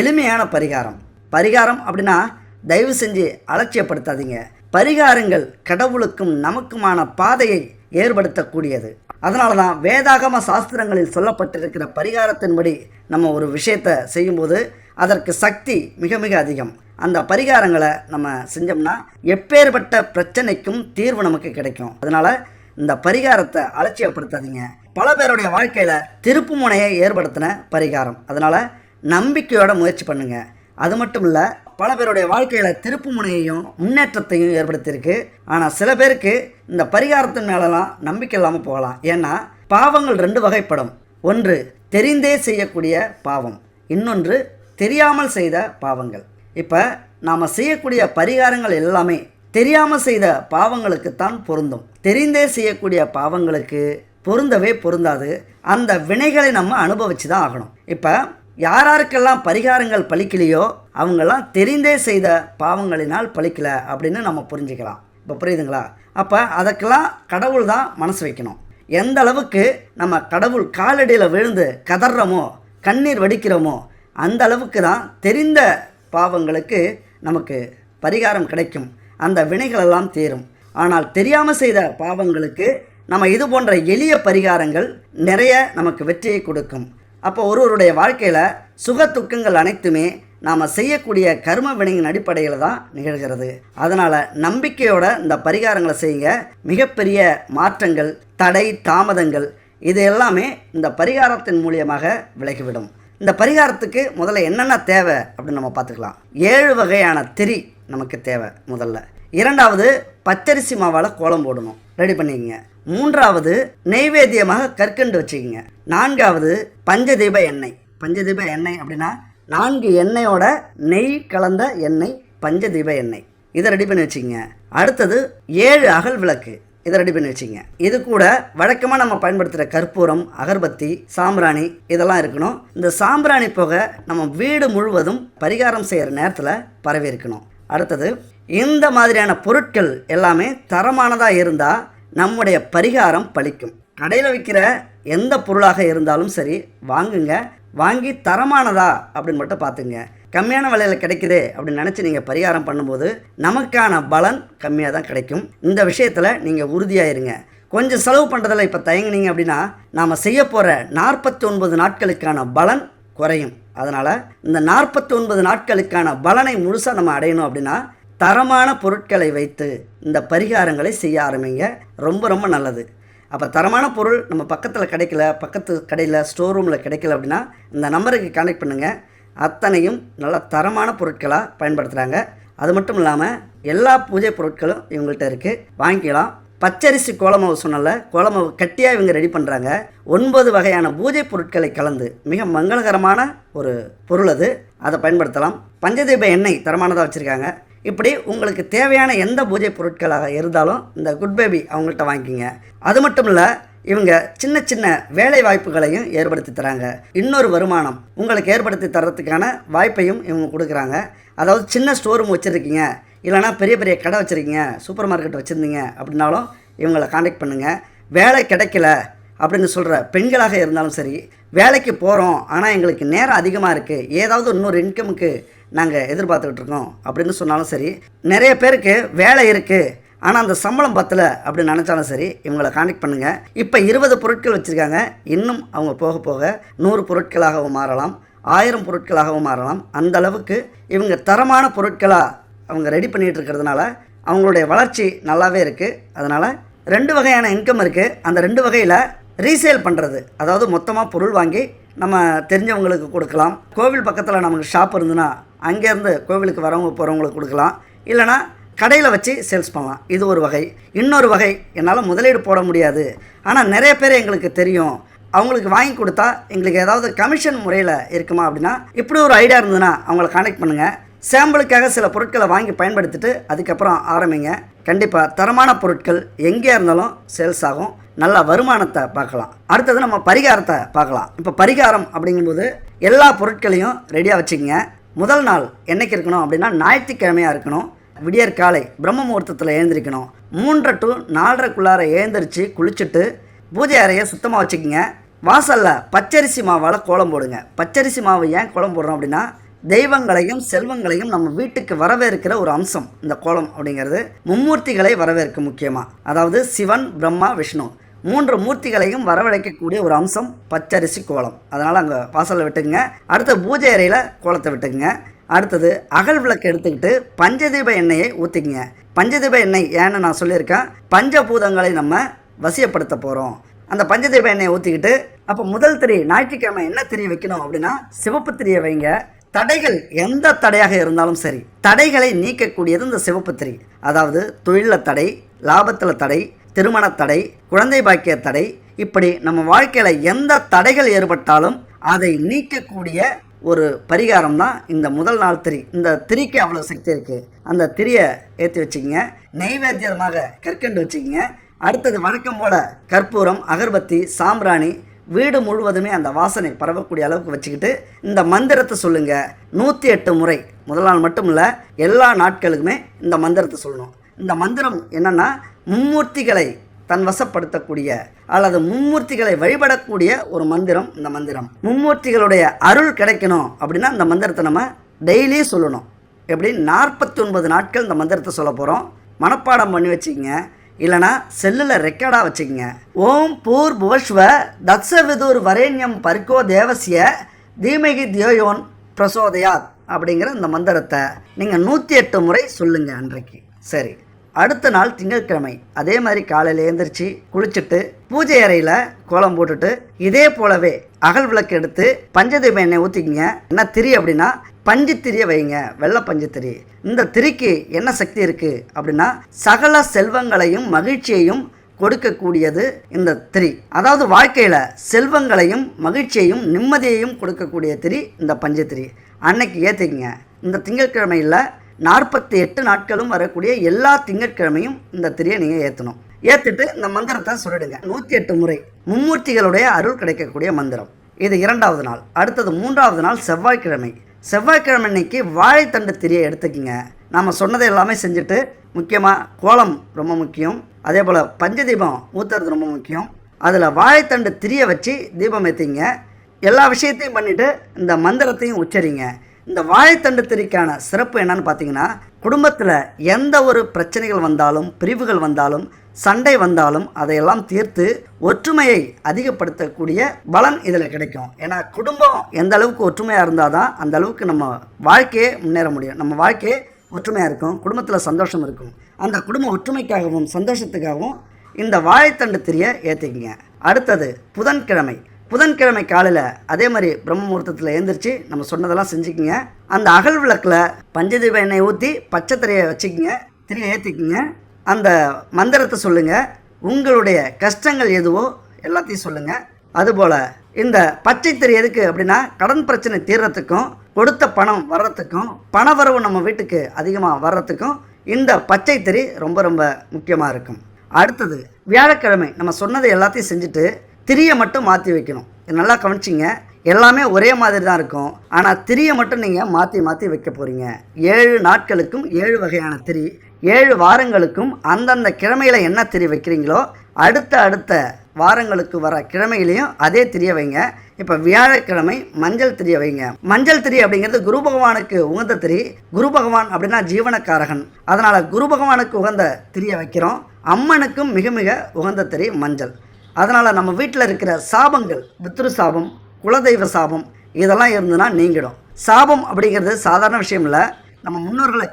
எளிமையான பரிகாரம் அப்படின்னா தயவு செஞ்சு அலட்சியப்படுத்தாதீங்க. பரிகாரங்கள் கடவுளுக்கும் நமக்குமான பாதையை ஏற்படுத்தக்கூடியது. அதனால தான் வேதாகம சாஸ்திரங்களில் சொல்லப்பட்டிருக்கிற பரிகாரத்தின்படி நம்ம ஒரு விஷயத்தை செய்யும்போது அதற்கு சக்தி மிக மிக அதிகம். அந்த பரிகாரங்களை நம்ம செஞ்சோம்னா எப்பேற்பட்ட பிரச்சனைக்கும் தீர்வு நமக்கு கிடைக்கும். அதனால் இந்த பரிகாரத்தை அலட்சியப்படுத்தாதீங்க. பல பேருடைய வாழ்க்கையில் திருப்பு முனையை ஏற்படுத்தின பரிகாரம். அதனால் நம்பிக்கையோட முயற்சி பண்ணுங்கள். அது மட்டும் இல்லை, பல பேருடைய வாழ்க்கையில் திருப்பு முனையையும் முன்னேற்றத்தையும் ஏற்படுத்தியிருக்கு. ஆனால் சில பேருக்கு இந்த பரிகாரத்தின் மேலெல்லாம் நம்பிக்கை இல்லாமல் போகலாம். ஏன்னா பாவங்கள் 2 வகைப்படும். ஒன்று தெரிந்தே செய்யக்கூடிய பாவம், இன்னொன்று தெரியாமல் செய்த பாவங்கள். இப்போ நாம் செய்யக்கூடிய பரிகாரங்கள் எல்லாமே தெரியாமல் செய்த பாவங்களுக்குத்தான் பொருந்தும். தெரிந்தே செய்யக்கூடிய பாவங்களுக்கு பொருந்தவே பொருந்தாது. அந்த வினைகளை நம்ம அனுபவித்து தான் ஆகணும். இப்போ யாராருக்கெல்லாம் பரிகாரங்கள் பலிக்கலையோ அவங்கெல்லாம் தெரிந்தே செய்த பாவங்களினால் பலிக்கலை அப்படின்னு நம்ம புரிஞ்சுக்கலாம். இப்போ புரியுதுங்களா? அப்போ அதுக்கெல்லாம் கடவுள் தான் மனசு வைக்கணும். எந்த அளவுக்கு நம்ம கடவுள் காலடியில் விழுந்து கதறோமோ, கண்ணீர் வடிக்கிறோமோ, அந்த அளவுக்கு தான் தெரிந்த பாவங்களுக்கு நமக்கு பரிகாரம் கிடைக்கும், அந்த வினைகளெல்லாம் தீரும். ஆனால் தெரியாமல் செய்த பாவங்களுக்கு நம்ம இது போன்ற எளிய பரிகாரங்கள் நிறைய நமக்கு வெற்றியை கொடுக்கும். அப்போ ஒருவருடைய வாழ்க்கையில் சுக துக்கங்கள் அனைத்துமே நாம் செய்யக்கூடிய கர்ம வினையின் அடிப்படையில் தான் நிகழ்கிறது. அதனால் நம்பிக்கையோட இந்த பரிகாரங்களை செய்யுங்க. மிகப்பெரிய மாற்றங்கள், தடை, தாமதங்கள் இது எல்லாமே இந்த பரிகாரத்தின் மூலியமாக விலகிவிடும். இந்த பரிகாரத்துக்கு முதல்ல என்னென்ன தேவை அப்படின்னு நம்ம பார்த்துக்கலாம். 7 வகையான திரி நமக்கு தேவை. முதல்ல 2வது பச்சரிசி மாவால் கோலம் போடணும், ரெடி பண்ணிக்கங்க. 3வது நெய்வேத்தியமாக கற்கண்டு வச்சுக்கோங்க. 4வது பஞ்சதீப எண்ணெய். பஞ்சதீப எண்ணெய் அப்படின்னா 4 எண்ணெயோட நெய் கலந்த எண்ணெய், பஞ்சதீப எண்ணெய், இதை ரெடி பண்ணி வச்சுக்கோங்க. அடுத்தது 7 அகல் விளக்கு, இதை ரெடி பண்ணி வச்சுங்க. இது கூட வழக்கமாக நம்ம பயன்படுத்துகிற கற்பூரம், அகர்பத்தி, சாம்பிராணி இதெல்லாம் இருக்கணும். இந்த சாம்பிராணி புகை நம்ம வீடு முழுவதும் பரிகாரம் செய்கிற நேரத்தில் பரவி இருக்கணும். அடுத்தது இந்த மாதிரியான பொருட்கள் எல்லாமே தரமானதாக இருந்தால் நம்முடைய பரிகாரம் பலிக்கும். கடையில் விற்கிற எந்த பொருளாக இருந்தாலும் சரி வாங்குங்க, வாங்கி தரமானதா அப்படின்னு மட்டும் பார்த்துங்க. கம்மியான விலையில் கிடைக்குது அப்படின்னு நினச்சி நீங்கள் பரிகாரம் பண்ணும்போது நமக்கான பலன் கம்மியாக தான் கிடைக்கும். இந்த விஷயத்தில் நீங்கள் உறுதியாக இருங்க. கொஞ்சம் செலவு பண்ணுறதில் இப்போ தயங்குனீங்க அப்படின்னா நாம் செய்ய போகிற 49 நாட்களுக்கான பலன் குறையும். அதனால் இந்த 49 நாட்களுக்கான பலனை முழுசாக நம்ம அடையணும் அப்படின்னா தரமான பொருட்களை வைத்து இந்த பரிகாரங்களை செய்ய ஆரம்பிங்க. ரொம்ப ரொம்ப நல்லது. அப்போ தரமான பொருள் நம்ம பக்கத்தில் கிடைக்கல, பக்கத்து கடையில் ஸ்டோர் ரூமில் கிடைக்கல அப்படின்னா இந்த நம்பருக்கு கான்டெக்ட் பண்ணுங்கள். அத்தனையும் நல்ல தரமான பொருட்களாக பயன்படுத்துகிறாங்க. அது மட்டும் இல்லாமல் எல்லா பூஜை பொருட்களும் இவங்கள்ட்ட இருக்குது, வாங்கிக்கலாம். பச்சரிசி கோலமாவு சொன்னல, கோலமாவு கட்டியாக இவங்க ரெடி பண்ணுறாங்க. 9 வகையான பூஜை பொருட்களை கலந்து மிக மங்களகரமான ஒரு பொருள் அது, அதை பயன்படுத்தலாம். பஞ்சதீப எண்ணெய் தரமானதாக வச்சுருக்காங்க. இப்படி உங்களுக்கு தேவையான எந்த பூஜை பொருட்களாக இருந்தாலும் இந்த குட் பேபி அவங்கள்ட்ட வாங்கிக்கிங்க. அது மட்டும் இல்லை, இவங்க சின்ன சின்ன வேலை வாய்ப்புகளையும் ஏற்படுத்தி தராங்க. இன்னொரு வருமானம் உங்களுக்கு ஏற்படுத்தி தர்றதுக்கான வாய்ப்பையும் இவங்க கொடுக்குறாங்க. அதாவது சின்ன ஸ்டோர் ரூம் வச்சுருக்கீங்க, இல்லைனா பெரிய பெரிய கடை வச்சுருக்கீங்க, சூப்பர் மார்க்கெட் வச்சுருந்தீங்க அப்படின்னாலும் இவங்களை காண்டாக்ட் பண்ணுங்கள். வேலை கிடைக்கல அப்படின்னு சொல்கிற பெண்களாக இருந்தாலும் சரி, வேலைக்கு போகிறோம் ஆனால் எங்களுக்கு நேரம் அதிகமாக இருக்குது, ஏதாவது இன்னொரு இன்கமுக்கு நாங்கள் எதிர்பார்த்துக்கிட்டு இருக்கோம் அப்படின்னு சொன்னாலும் சரி, நிறைய பேருக்கு வேலை இருக்குது ஆனால் அந்த சம்பளம் பத்தலை அப்படின்னு நினச்சாலும் சரி, இவங்களை கான்டெக்ட் பண்ணுங்கள். இப்போ 20 பொருட்கள் வச்சுருக்காங்க. இன்னும் அவங்க போக போக 100 பொருட்களாகவும் மாறலாம், 1000 பொருட்களாகவும் மாறலாம். அந்த அளவுக்கு இவங்க தரமான பொருட்களாக அவங்க ரெடி பண்ணிகிட்டு இருக்கிறதுனால அவங்களுடைய வளர்ச்சி நல்லாவே இருக்குது. அதனால் 2 வகையான இன்கம் இருக்குது. அந்த 2 வகையில் ரீசேல் பண்ணுறது, அதாவது மொத்தமாக பொருள் வாங்கி நம்ம தெரிஞ்சவங்களுக்கு கொடுக்கலாம். கோவில் பக்கத்தில் நமக்கு ஷாப் இருந்துன்னா அங்கேருந்து கோவிலுக்கு வரவங்க போகிறவங்களுக்கு கொடுக்கலாம், இல்லைனா கடையில் வச்சு சேல்ஸ் பண்ணலாம். இது ஒரு வகை. இன்னொரு வகை, என்னால் முதலீடு போட முடியாது ஆனால் நிறைய பேர் எங்களுக்கு தெரியும், அவங்களுக்கு வாங்கி கொடுத்தா எங்களுக்கு ஏதாவது கமிஷன் முறையில் இருக்குமா அப்படின்னா, இப்படி ஒரு ஐடியா இருந்ததுன்னா அவங்கள கான்டெக்ட் பண்ணுங்கள். சாம்பிளுக்காக சில பொருட்களை வாங்கி பயன்படுத்திட்டு அதுக்கப்புறம் ஆரம்பிங்க. கண்டிப்பாக தரமான பொருட்கள் எங்கே இருந்தாலும் சேல்ஸ் ஆகும், நல்ல வருமானத்தை பார்க்கலாம். அடுத்தது நம்ம பரிகாரத்தை பார்க்கலாம். இப்போ பரிகாரம் அப்படிங்கும்போது எல்லா பொருட்களையும் ரெடியாக வச்சுக்கோங்க. முதல் நாள் என்றைக்கு இருக்கணும் அப்படின்னா ஞாயிற்றுக்கிழமையாக இருக்கணும். விடியற் காலை பிரம்ம முகூர்த்தத்தில் எழுந்திரிக்கணும். 3 to 4:30க்குள்ளார எழுந்திரிச்சு குளிச்சுட்டு பூஜை அறையை சுத்தமாக வச்சுக்கோங்க. வாசலில் பச்சரிசி மாவால் கோலம் போடுங்க. பச்சரிசி மாவு ஏன் கோலம் போடுறோம் அப்படின்னா, தெய்வங்களையும் செல்வங்களையும் நம்ம வீட்டுக்கு வரவேற்கிற ஒரு அம்சம் இந்த கோலம் அப்படிங்கிறது. மும்மூர்த்திகளை வரவேற்கும் முக்கியமாக, அதாவது சிவன், பிரம்மா, விஷ்ணு 3 மூர்த்திகளையும் வரவழைக்கக்கூடிய ஒரு அம்சம் பச்சரிசி கோலம். அதனால் அங்கே வாசலில் விட்டுக்குங்க. அடுத்து பூஜை அறையில் கோலத்தை விட்டுக்குங்க. அடுத்தது அகல் விளக்கு எடுத்துக்கிட்டு பஞ்சதீப எண்ணெயை ஊற்றிக்குங்க. பஞ்சதீப எண்ணெய் ஏன்னு நான் சொல்லியிருக்கேன், பஞ்சபூதங்களை நம்ம வசியப்படுத்த போகிறோம். அந்த பஞ்சதீப எண்ணெயை ஊற்றிக்கிட்டு அப்போ முதல் திரி ஞாயிற்றுக்கிழமை என்ன திரி வைக்கணும் அப்படின்னா சிவப்பு திரியை வைங்க. தடைகள் எந்த தடையாக இருந்தாலும் சரி, தடைகளை நீக்கக்கூடியது இந்த சிவப்பு திரி. அதாவது தொழிலில் தடை, லாபத்தில் தடை, திருமண தடை, குழந்தை பாக்கிய தடை, இப்படி நம்ம வாழ்க்கையில் எந்த தடைகள் ஏற்பட்டாலும் அதை நீக்கக்கூடிய ஒரு பரிகாரம் தான் இந்த முதல் நாள் திரி. இந்த திரிக்கு அவ்வளோ சக்தி இருக்குது. அந்த திரியை ஏற்றி வச்சுக்கோங்க. நெய்வேத்தியமாக கற்கண்டு வச்சுக்கோங்க. அடுத்தது வழக்கம் போல் கற்பூரம், அகர்பத்தி, சாம்பிராணி வீடு முழுவதுமே அந்த வாசனை பரவக்கூடிய அளவுக்கு வச்சுக்கிட்டு இந்த மந்திரத்தை சொல்லுங்கள் 108 முறை. முதல் நாள் மட்டும் இல்லை, எல்லா நாட்களுக்குமே இந்த மந்திரத்தை சொல்லணும். இந்த மந்திரம் என்னென்னா, மும்மூர்த்திகளை தன் வசப்படுத்தக்கூடிய அல்லது மும்மூர்த்திகளை வழிபடக்கூடிய ஒரு மந்திரம் இந்த மந்திரம். மும்மூர்த்திகளுடைய அருள் கிடைக்கணும் அப்படின்னா இந்த மந்திரத்தை நம்ம டெய்லி சொல்லணும். எப்படி 49 நாட்கள் இந்த மந்திரத்தை சொல்ல போகிறோம். மனப்பாடம் பண்ணி வச்சுக்கங்க, இல்லைனா செல்லில் ரெக்கார்டாக வச்சுக்கோங்க. ஓம் பூர் புவஸ்வ தத்சவிதுர் வரேண்யம் பர்கோ தேவசிய தீமகி தியோயோன் பிரசோதயாத் அப்படிங்கிற இந்த மந்திரத்தை நீங்கள் 108 முறை சொல்லுங்கள் அன்றைக்கு. சரி, அடுத்த நாள் திங்கட்கிழமை அதே மாதிரி காலையில் எழுந்திரிச்சு குளிச்சுட்டு பூஜை அறையில் கோலம் போட்டுட்டு இதே போலவே அகல் விளக்கு எடுத்து பஞ்சதீப எண்ணெய் ஊற்றிக்கிங்க. என்ன திரி அப்படின்னா பஞ்சு திரியை வைங்க, வெள்ளை பஞ்சு திரி. இந்த திரிக்கு என்ன சக்தி இருக்குது அப்படின்னா சகல செல்வங்களையும் மகிழ்ச்சியையும் கொடுக்கக்கூடியது இந்த திரி. அதாவது வாழ்க்கையில் செல்வங்களையும் மகிழ்ச்சியையும் நிம்மதியையும் கொடுக்கக்கூடிய திரி இந்த பஞ்சு திரி. அன்னைக்கு ஏற்றிக்கிங்க. இந்த திங்கட்கிழமையில் 48 நாட்களும் வரக்கூடிய எல்லா திங்கட்கிழமையும் இந்த திரியை நீங்கள் ஏற்றணும். ஏற்றிட்டு இந்த மந்திரத்தை சொல்லிடுங்க 108 முறை. மும்மூர்த்திகளுடைய அருள் கிடைக்கக்கூடிய மந்திரம். இது 2வது நாள். அடுத்தது 3வது நாள் செவ்வாய்க்கிழமை. செவ்வாய்க்கிழமை அன்னைக்கு வாழைத்தண்டு திரியை எடுத்துக்கிங்க. நாம் சொன்னதை எல்லாமே செஞ்சுட்டு முக்கியமாக கோலம் ரொம்ப முக்கியம், அதே போல் பஞ்சதீபம் ஊற்றுறது ரொம்ப முக்கியம். அதில் வாழைத்தண்டு திரியை வச்சு தீபம் ஏற்றிங்க. எல்லா விஷயத்தையும் பண்ணிவிட்டு இந்த மந்திரத்தையும் உச்சரிங்க. இந்த வாழைத்தண்டு திரிக்கான சிறப்பு என்னன்னு பார்த்தீங்கன்னா, குடும்பத்தில் எந்த ஒரு பிரச்சனைகள் வந்தாலும், பிரிவுகள் வந்தாலும், சண்டை வந்தாலும் அதையெல்லாம் தீர்த்து ஒற்றுமையை அதிகப்படுத்தக்கூடிய பலன் இதில் கிடைக்கும். ஏன்னா குடும்பம் எந்த அளவுக்கு ஒற்றுமையாக இருந்தால் தான் அந்த அளவுக்கு நம்ம வாழ்க்கையே முன்னேற முடியும். நம்ம வாழ்க்கையே ஒற்றுமையாக இருக்கும், குடும்பத்தில் சந்தோஷம் இருக்கும். அந்த குடும்ப ஒற்றுமைக்காகவும் சந்தோஷத்துக்காகவும் இந்த வாழைத்தண்டு திரியை ஏற்றிக்கிங்க. அடுத்தது புதன்கிழமை காலையில் அதே மாதிரி பிரம்ம முகூர்த்தத்தில் எழுந்திரிச்சு நம்ம சொன்னதெல்லாம் செஞ்சுக்கிங்க. அந்த அகல் விளக்கில் பஞ்சதீப எண்ணெய் ஊற்றி பச்சை திரையை வச்சுக்கிங்க, திரியை ஏற்றிக்கிங்க. அந்த மந்திரத்தை சொல்லுங்கள். உங்களுடைய கஷ்டங்கள் எதுவோ எல்லாத்தையும் சொல்லுங்கள். அதுபோல் இந்த பச்சை திரி எதுக்கு அப்படின்னா கடன் பிரச்சனை தீர்றதுக்கும், கொடுத்த பணம் வர்றதுக்கும், பணவரவு நம்ம வீட்டுக்கு அதிகமாக வர்றதுக்கும் இந்த பச்சை திரி ரொம்ப ரொம்ப முக்கியமாக இருக்கும். அடுத்தது வியாழக்கிழமை நம்ம சொன்னதை எல்லாத்தையும் செஞ்சுட்டு திரியை மட்டும் மாற்றி வைக்கணும். நல்லா கவனிச்சிங்க, எல்லாமே ஒரே மாதிரி தான் இருக்கும். ஆனால் திரியை மட்டும் நீங்கள் மாற்றி மாற்றி வைக்க போகிறீங்க. 7 நாட்களுக்கும் 7 வகையான திரி, 7 வாரங்களுக்கும் அந்தந்த கிழமையில் என்ன திரி வைக்கிறீங்களோ அடுத்த வாரங்களுக்கு வர கிழமையிலையும் அதே திரியை வைங்க. இப்போ வியாழக்கிழமை மஞ்சள் திரியை வைங்க. மஞ்சள் திரி அப்படிங்கிறது குரு பகவானுக்கு உகந்த திரி. குரு பகவான் அப்படின்னா ஜீவனக்காரகன். அதனால் குரு பகவானுக்கு உகந்த திரியை வைக்கிறோம். அம்மனுக்கும் மிக மிக உகந்த திரி மஞ்சள். அதனால் நம்ம வீட்டில் இருக்கிற சாபங்கள், பித்ரு சாபம், குலதெய்வ சாபம் இதெல்லாம் இருந்ததுன்னா நீங்கிடும். சாபம் அப்படிங்கிறது சாதாரண விஷயம் இல்லை. நம்ம முன்னோர்களை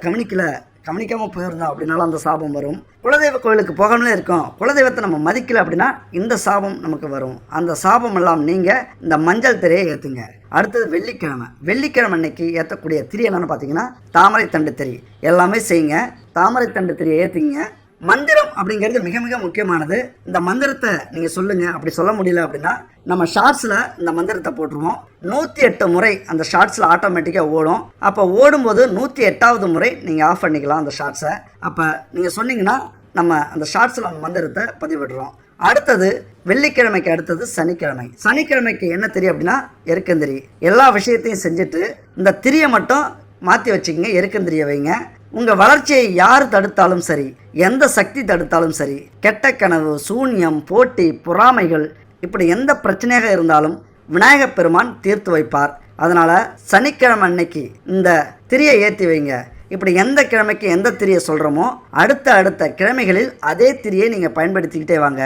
கவனிக்காமல் போயிருந்தோம் அப்படின்னாலும் அந்த சாபம் வரும். குலதெய்வ கோயிலுக்கு போகாமலே இருக்கோம், குலதெய்வத்தை நம்ம மதிக்கலை அப்படின்னா இந்த சாபம் நமக்கு வரும். அந்த சாபம் எல்லாம் நீங்கள் இந்த மஞ்சள் திரையை ஏற்றுங்க. அடுத்தது வெள்ளிக்கிழமை அன்னைக்கு ஏற்றக்கூடிய திரி என்னென்னு பார்த்தீங்கன்னா தாமரை தண்டு திரி. எல்லாமே செய்யுங்க. தாமரை தண்டு திரியை ஏற்றிங்க. மந்திரம் அப்படிங்கிறது மிக மிக முக்கியமானது. இந்த மந்திரத்தை நீங்கள் சொல்லுங்கள். அப்படி சொல்ல முடியல அப்படின்னா நம்ம ஷார்ட்ஸில் இந்த மந்திரத்தை போட்டுருவோம். 108 முறை அந்த ஷார்ட்ஸில் ஆட்டோமேட்டிக்காக ஓடும். அப்போ ஓடும்போது 108வது முறை நீங்கள் ஆஃப் பண்ணிக்கலாம் அந்த ஷார்ட்ஸை. அப்போ நீங்கள் சொன்னீங்கன்னா நம்ம அந்த ஷார்ட்ஸில் அந்த மந்திரத்தை பதிவிடுறோம். அடுத்தது வெள்ளிக்கிழமைக்கு அடுத்தது சனிக்கிழமைக்கு என்ன திரி அப்படின்னா எருக்கந்திரி. எல்லா விஷயத்தையும் செஞ்சுட்டு இந்த திரியை மட்டும் மாற்றி வச்சுக்கிங்க. எருக்கந்திரியை வைங்க. உங்கள் வளர்ச்சியை யார் தடுத்தாலும் சரி, எந்த சக்தி தடுத்தாலும் சரி, கெட்ட கனவு, சூன்யம், போட்டி, பொறாமைகள் இப்படி எந்த பிரச்சனையாக இருந்தாலும் விநாயகப் பெருமான் தீர்த்து வைப்பார். அதனால் சனிக்கிழமை அன்னைக்கு இந்த திரியை ஏற்றி வைங்க. இப்படி எந்த கிழமைக்கு எந்த திரியை சொல்கிறோமோ அடுத்த கிழமைகளில் அதே திரியை நீங்கள் பயன்படுத்திக்கிட்டே வாங்க.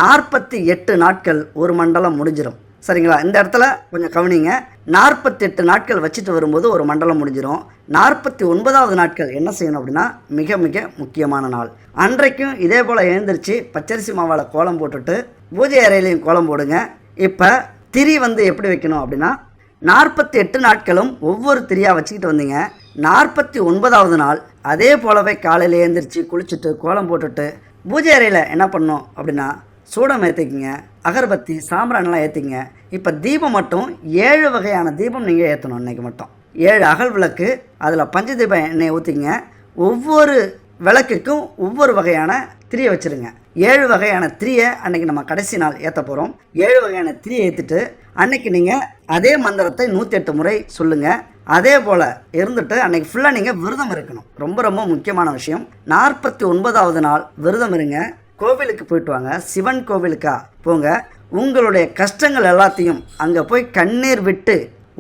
48 நாட்கள் ஒரு மண்டலம் முடிஞ்சிடும். சரிங்களா? இந்த இடத்துல கொஞ்சம் கவனிங்க. 48 நாட்கள் வச்சுட்டு வரும்போது ஒரு மண்டலம் முடிஞ்சிடும். 49வது நாட்கள் என்ன செய்யணும் அப்படின்னா மிக மிக முக்கியமான நாள். அன்றைக்கும் இதே போல் எழுந்திரிச்சு பச்சரிசி மாவால் கோலம் போட்டுட்டு பூஜை அறையிலையும் கோலம் போடுங்க. இப்போ திரி எப்படி வைக்கணும் அப்படின்னா 48 நாட்களும் ஒவ்வொரு திரியாக வச்சுக்கிட்டு வந்தீங்க. 49வது நாள் அதே போலவே காலையில் எழுந்திரிச்சு குளிச்சுட்டு கோலம் போட்டுட்டு பூஜை அறையில் என்ன பண்ணணும் அப்படின்னா சூடம் ஏற்றிக்கிங்க, அகர்பத்தி, சாம்பிரான்லாம் ஏற்றிங்க. இப்போ தீபம் மட்டும் 7 வகையான தீபம் நீங்கள் ஏற்றணும். அன்றைக்கி மட்டும் 7 அகல் விளக்கு, அதில் பஞ்சதீப எண்ணெய் ஊற்றிங்க. ஒவ்வொரு விளக்குக்கும் ஒவ்வொரு வகையான திரியை வச்சுருங்க. 7 வகையான திரியை அன்றைக்கி நம்ம கடைசி நாள் ஏற்ற போகிறோம். 7 வகையான திரியை ஏற்றிட்டு அன்றைக்கி நீங்கள் அதே மந்திரத்தை 108 முறை சொல்லுங்கள். அதே போல் இருந்துட்டு அன்றைக்கி ஃபுல்லாக நீங்கள் விரதம் இருக்கணும். ரொம்ப ரொம்ப முக்கியமான விஷயம். 49வது நாள் விரதம் இருங்க. கோவிலுக்கு போயிட்டு வாங்க, சிவன் கோவிலுக்கா போங்க. உங்களுடைய கஷ்டங்கள் எல்லாத்தையும் அங்கே போய் கண்ணீர் விட்டு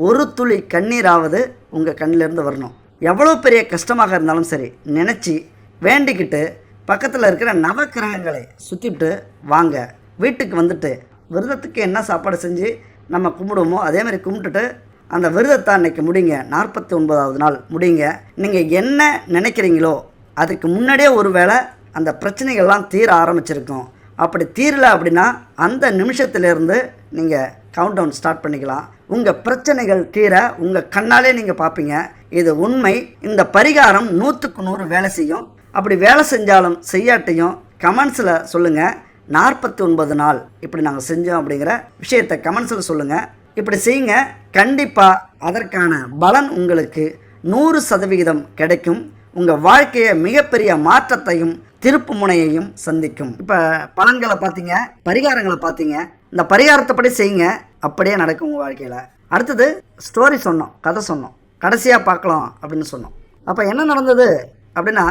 ஒரு துளி கண்ணீராவது உங்கள் கண்ணிலேருந்து வரணும். எவ்வளோ பெரிய கஷ்டமாக இருந்தாலும் சரி நினச்சி வேண்டிக்கிட்டு பக்கத்தில் இருக்கிற நவக்கிரகங்களை சுற்றிட்டு வாங்க. வீட்டுக்கு வந்துட்டு விரதத்துக்கு என்ன சாப்பாடு செஞ்சு நம்ம கும்பிடுவோமோ அதே மாதிரி கும்பிட்டுட்டு அந்த விரதத்தை அன்னைக்கு முடிங்க. 49வது நாள் முடிங்க. நீங்கள் என்ன நினைக்கிறீங்களோ அதுக்கு முன்னாடியே ஒரு வேளை அந்த பிரச்சனைகள்லாம் தீர ஆரம்பிச்சிருக்கும். அப்படி தீரலை அப்படின்னா அந்த நிமிஷத்துலேருந்து நீங்கள் கவுண்ட் டவுன் ஸ்டார்ட் பண்ணிக்கலாம். உங்கள் பிரச்சனைகள் தீர உங்கள் கண்ணாலே நீங்கள் பார்ப்பீங்க. இது உண்மை. இந்த பரிகாரம் 100க்கு 100 வேலை செய்யும். அப்படி வேலை செஞ்சாலும் செய்யாட்டையும் கமெண்ட்ஸில் சொல்லுங்கள். 49 நாள் இப்படி நாங்கள் செஞ்சோம் அப்படிங்கிற விஷயத்தை கமெண்ட்ஸில் சொல்லுங்கள். இப்படி செய்யுங்க. கண்டிப்பாக அதற்கான பலன் உங்களுக்கு 100% கிடைக்கும். உங்கள் வாழ்க்கையை மிகப்பெரிய மாற்றத்தையும் திருப்பு முனையையும் சந்திக்கும். இப்போ பலன்களை பார்த்தீங்க, பரிகாரங்களை பார்த்தீங்க. இந்த பரிகாரத்தை படி செய்யுங்க, அப்படியே நடக்கும் உங்கள் வாழ்க்கையில். அடுத்தது ஸ்டோரி சொன்னோம், கதை சொன்னோம், கடைசியாக பார்க்கலாம் அப்படின்னு சொன்னோம். அப்போ என்ன நடந்தது அப்படின்னா,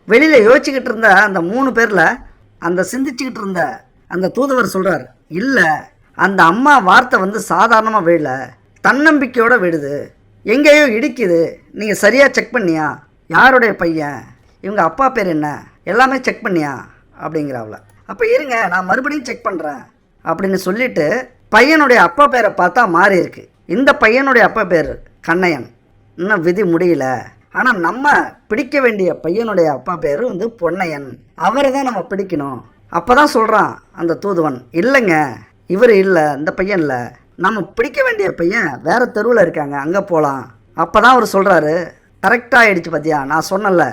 வெளியில் யோசிச்சுக்கிட்டு இருந்த அந்த 3 பேரில் அந்த சிந்திச்சுக்கிட்டு இருந்த அந்த தூதுவர் சொல்கிறார், இல்லை அந்த அம்மா வார்த்தை சாதாரணமாக விழல, தன்னம்பிக்கையோடு விடுது, எங்கேயோ இடிக்குது. நீங்கள் சரியாக செக் பண்ணியா? யாருடைய பையன், இவங்க அப்பா பேர் என்ன, எல்லாமே செக் பண்ணியா அப்படிங்கிறாவில். அப்போ இருங்க நான் மறுபடியும் செக் பண்ணுறேன் அப்படின்னு சொல்லிவிட்டு பையனுடைய அப்பா பேரை பார்த்தா மாறி இருக்கு. இந்த பையனுடைய அப்பா பேர் கண்ணையன். இன்னும் விதி முடியல. ஆனால் நம்ம பிடிக்க வேண்டிய பையனுடைய அப்பா பேர் பொன்னையன். அவரை தான் நம்ம பிடிக்கணும். அப்போ தான் சொல்கிறான் அந்த தூதுவன், இல்லைங்க இவர் இல்லை, இந்த பையன் இல்லை, நம்ம பிடிக்க வேண்டிய பையன் வேறு தெருவில் இருக்காங்க, அங்கே போகலாம். அப்போ தான் அவர் சொல்கிறாரு, கரெக்டாக ஆகிடுச்சு பார்த்தியா, நான் சொன்னல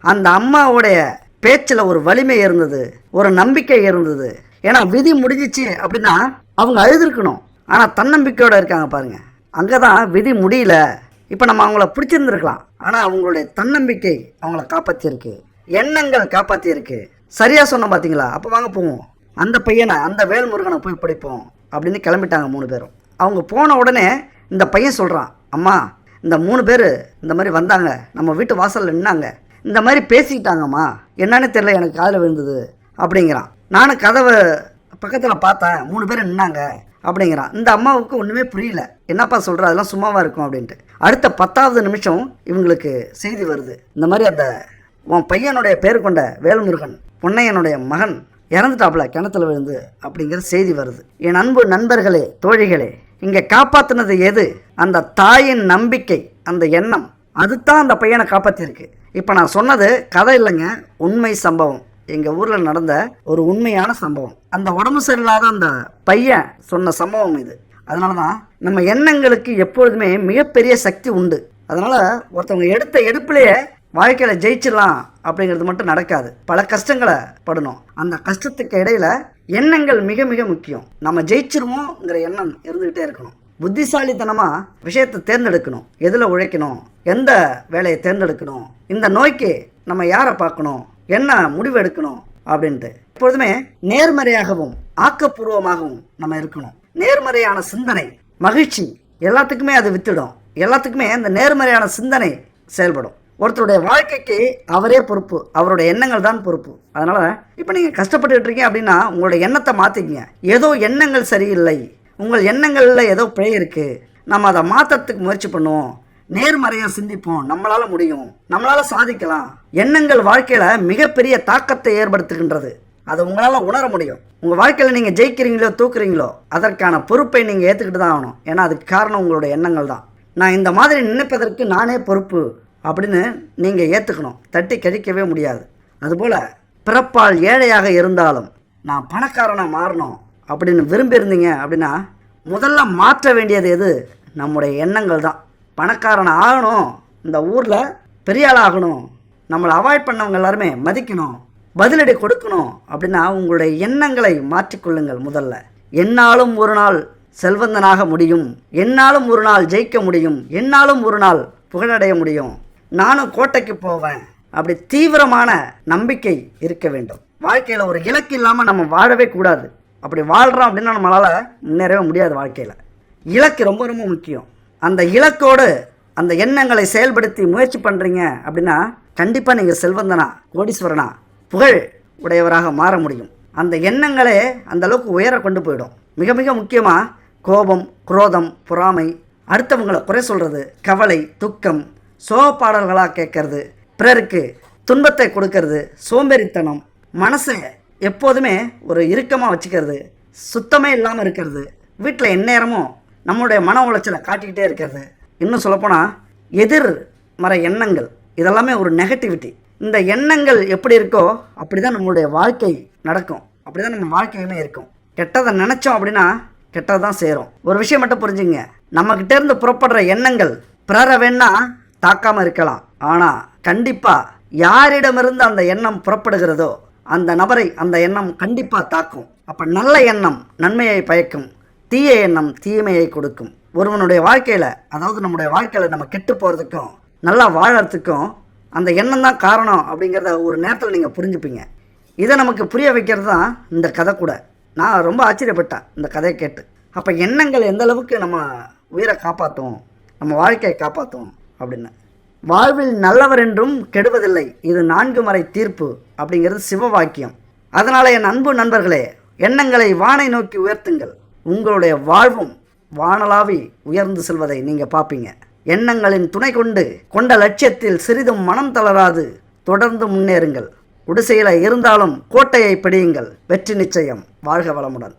அந்த அம்மாவுடைய பேச்சில் ஒரு வலிமை இருந்தது, ஒரு நம்பிக்கை இருந்தது. ஏன்னா விதி முடிஞ்சிச்சு அப்படின்னா அவங்க அழுதுருக்கணும். ஆனால் தன்னம்பிக்கையோடு இருக்காங்க பாருங்கள், அங்கே தான் விதி முடியல. இப்போ நம்ம அவங்கள பிடிச்சிருந்துருக்கலாம், ஆனால் அவங்களுடைய தன்னம்பிக்கை அவங்கள காப்பாற்றிருக்கு, எண்ணங்கள் காப்பாற்றிருக்கு. சரியாக சொன்ன பார்த்தீங்களா? அப்போ வாங்க போவோம், அந்த பையனை அந்த வேல்முருகனை போய் பிடிப்போம் அப்படின்னு கிளம்பிட்டாங்க 3 பேரும். அவங்க போன உடனே இந்த பையன் சொல்கிறான், அம்மா இந்த 3 பேர் இந்த மாதிரி வந்தாங்க, நம்ம வீட்டு வாசலில் நின்னாங்க, இந்த மாதிரி பேசிக்கிட்டாங்கம்மா, என்னன்னு தெரியல, எனக்கு காதில் விழுந்தது அப்படிங்கிறான். நானும் கதவை பக்கத்தில் பார்த்தேன், 3 பேர் நின்னாங்க அப்படிங்கிறான். இந்த அம்மாவுக்கு ஒன்றுமே புரியல, என்னப்பா சொல்கிற, அதெல்லாம் சும்மாவாக இருக்கும் அப்படின்ட்டு. அடுத்த 10வது நிமிஷம் இவங்களுக்கு செய்தி வருது, இந்த மாதிரி அந்த உன் பையனுடைய பேர் கொண்ட வேல்முருகன் பொன்னையனுடைய மகன் இறந்துட்டாப்புல கிணத்துல விழுந்து அப்படிங்கிற செய்தி வருது. என் அன்பு நண்பர்களே, தோழிகளே, இங்கே காப்பாற்றினது எது? அந்த தாயின் நம்பிக்கை, அந்த எண்ணம், அதுதான் அந்த பையனை காப்பாற்றிருக்கு. இப்போ நான் சொன்னது கதை இல்லைங்க, உண்மை சம்பவம். எங்கள் ஊரில் நடந்த ஒரு உண்மையான சம்பவம். அந்த உடம்பு சரியில்லாத அந்த பையன் சொன்ன சம்பவம் இது. அதனால தான் நம்ம எண்ணங்களுக்கு எப்பொழுதுமே மிகப்பெரிய சக்தி உண்டு. அதனால் ஒருத்தவங்க எடுத்த எடுப்பிலேயே வாழ்க்கையில் ஜெயிச்சிடலாம் அப்படிங்கிறது மட்டும் நடக்காது. பல கஷ்டங்களை படணும். அந்த கஷ்டத்துக்கு இடையில் எண்ணங்கள் மிக மிக முக்கியம். நம்ம ஜெயிச்சிருவோங்கிற எண்ணம் இருந்துக்கிட்டே இருக்கணும். புத்திசாலித்தனமாக விஷயத்தை தேர்ந்தெடுக்கணும். எதில் உழைக்கணும், எந்த வேலையை தேர்ந்தெடுக்கணும், இந்த நோய்க்கு நம்ம யாரை பார்க்கணும், என்ன முடிவு எடுக்கணும் அப்படின்ட்டு எப்பொழுதுமே நேர்மறையாகவும் ஆக்கப்பூர்வமாகவும் நம்ம இருக்கணும். நேர்மறையான சிந்தனை, மகிழ்ச்சி, எல்லாத்துக்குமே அது வித்துடும். எல்லாத்துக்குமே அந்த நேர்மறையான சிந்தனை செயல்படும். ஒருத்தருடைய வாழ்க்கைக்கு அவரே பொறுப்பு, அவருடைய எண்ணங்கள் தான் பொறுப்பு. அதனால் இப்போ நீங்கள் கஷ்டப்பட்டுட்டு இருக்கீங்க அப்படின்னா உங்களுடைய எண்ணத்தை மாற்றிக்கிங்க. ஏதோ எண்ணங்கள் சரியில்லை, உங்கள் எண்ணங்களில் ஏதோ பிழை இருக்குது, நம்ம அதை மாற்றத்துக்கு முயற்சி பண்ணுவோம், நேர்மறையாக சிந்திப்போம், நம்மளால் முடியும், நம்மளால் சாதிக்கலாம். எண்ணங்கள் வாழ்க்கையில் மிகப்பெரிய தாக்கத்தை ஏற்படுத்துகின்றது. அதை உங்களால் உணர முடியும். உங்கள் வாழ்க்கையில் நீங்கள் ஜெயிக்கிறீங்களோ தூக்குறீங்களோ அதற்கான பொறுப்பை நீங்கள் ஏற்றுக்கிட்டு தான் ஆகணும். ஏன்னா அதுக்கு காரணம் உங்களுடைய எண்ணங்கள் தான். நான் இந்த மாதிரி நினைப்பதற்கு நானே பொறுப்பு அப்படின்னு நீங்கள் ஏற்றுக்கணும். தட்டி கழிக்கவே முடியாது. அதுபோல் பிறப்பால் ஏழையாக இருந்தாலும் நான் பணக்காரனாக மாறணும் அப்படின்னு விரும்பியிருந்தீங்க அப்படின்னா முதல்ல மாற்ற வேண்டியது எது? நம்முடைய எண்ணங்கள் தான். பணக்காரனை ஆகணும், இந்த ஊரில் பெரிய ஆள் ஆகணும், நம்மளை அவாய்ட் பண்ணவங்க எல்லாருமே மதிக்கணும், பதிலடி கொடுக்கணும் அப்படின்னா உங்களுடைய எண்ணங்களை மாற்றிக்கொள்ளுங்கள். முதல்ல என்னாலும் ஒரு நாள் செல்வந்தனாக முடியும், என்னாலும் ஒரு நாள் ஜெயிக்க முடியும், என்னாலும் ஒரு நாள் புகழடைய முடியும், நானும் கோட்டைக்கு போவேன், அப்படி தீவிரமான நம்பிக்கை இருக்க வேண்டும். வாழ்க்கையில் ஒரு இலக்கு இல்லாமல் நம்ம வாழவே கூடாது. அப்படி வாழ்கிறோம் அப்படின்னா நம்மளால் முன்னேறவே முடியாது. வாழ்க்கையில் இலக்கு ரொம்ப ரொம்ப முக்கியம். அந்த இலக்கோடு அந்த எண்ணங்களை செயல்படுத்தி முயற்சி பண்ணுறீங்க அப்படின்னா கண்டிப்பாக நீங்கள் செல்வந்தனா, கோடீஸ்வரனா, புகழ் உடையவராக மாற முடியும். அந்த எண்ணங்களே அந்த அளவுக்கு உயர கொண்டு போயிடும். மிக மிக முக்கியமாக கோபம், குரோதம், பொறாமை, அடுத்தவங்களை குறை சொல்கிறது, கவலை, துக்கம், சோக பாடல்களாக கேட்கறது, பிறருக்கு துன்பத்தை கொடுக்கறது, சோம்பேறித்தனம், மனசை எப்போதுமே ஒரு இறுக்கமாக வச்சுக்கிறது, சுத்தமே இல்லாமல் இருக்கிறது, வீட்டில் எந்நேரமும் நம்மளுடைய மன உளைச்சலை காட்டிக்கிட்டே இருக்கிறது, இன்னும் சொல்லப்போனால் எதிர்மறை எண்ணங்கள், இதெல்லாமே ஒரு நெகட்டிவிட்டி. இந்த எண்ணங்கள் எப்படி இருக்கோ அப்படி தான் நம்மளுடைய வாழ்க்கை நடக்கும், அப்படி தான் நம்ம வாழ்க்கையுமே இருக்கும். கெட்டதை நினச்சோம் அப்படின்னா கெட்டதை தான் சேரும். ஒரு விஷயம் மட்டும் புரிஞ்சுங்க, நம்மக்கிட்ட இருந்து புறப்படுற எண்ணங்கள் பிறரை வேணா தாக்காமல் இருக்கலாம், ஆனால் கண்டிப்பாக யாரிடமிருந்து அந்த எண்ணம் புறப்படுகிறதோ அந்த நபரை அந்த எண்ணம் கண்டிப்பாக தாக்கும். அப்போ நல்ல எண்ணம் நன்மையை பயக்கும், தீய எண்ணம் தீமையை கொடுக்கும். ஒருவனுடைய வாழ்க்கையில், அதாவது நம்முடைய வாழ்க்கையில் நம்ம கெட்டு போகிறதுக்கும் நல்லா வாழறதுக்கும் அந்த எண்ணம் தான் காரணம் அப்படிங்கிறத ஒரு நேரத்தில் நீங்கள் புரிஞ்சுப்பீங்க. இதை நமக்கு புரிய வைக்கிறது தான் இந்த கதை கூட. நான் ரொம்ப ஆச்சரியப்பட்டேன் இந்த கதையை கேட்டு. அப்போ எண்ணங்கள் எந்த அளவுக்கு நம்ம உயிரை காப்பாற்றும், நம்ம வாழ்க்கையை காப்பாற்றும் அப்படின்னு. வாழ்வில் நல்லவர் என்றும் கெடுவதில்லை, இது 4 முறை தீர்ப்பு அப்படிங்கிறது சிவ வாக்கியம். அதனால் என் அன்பு நண்பர்களே, எண்ணங்களை வானை நோக்கி உயர்த்துங்கள், உங்களுடைய வாழ்வும் வானளாவி உயர்ந்து செல்வதை நீங்கள் பார்ப்பீங்க. எண்ணங்களின் துணை கொண்ட லட்சியத்தில் சிறிதும் மனம் தளராது தொடர்ந்து முன்னேறுங்கள். குடிசையில் இருந்தாலும் கோட்டையை பிடியுங்கள், வெற்றி நிச்சயம். வாழ்க வளமுடன்.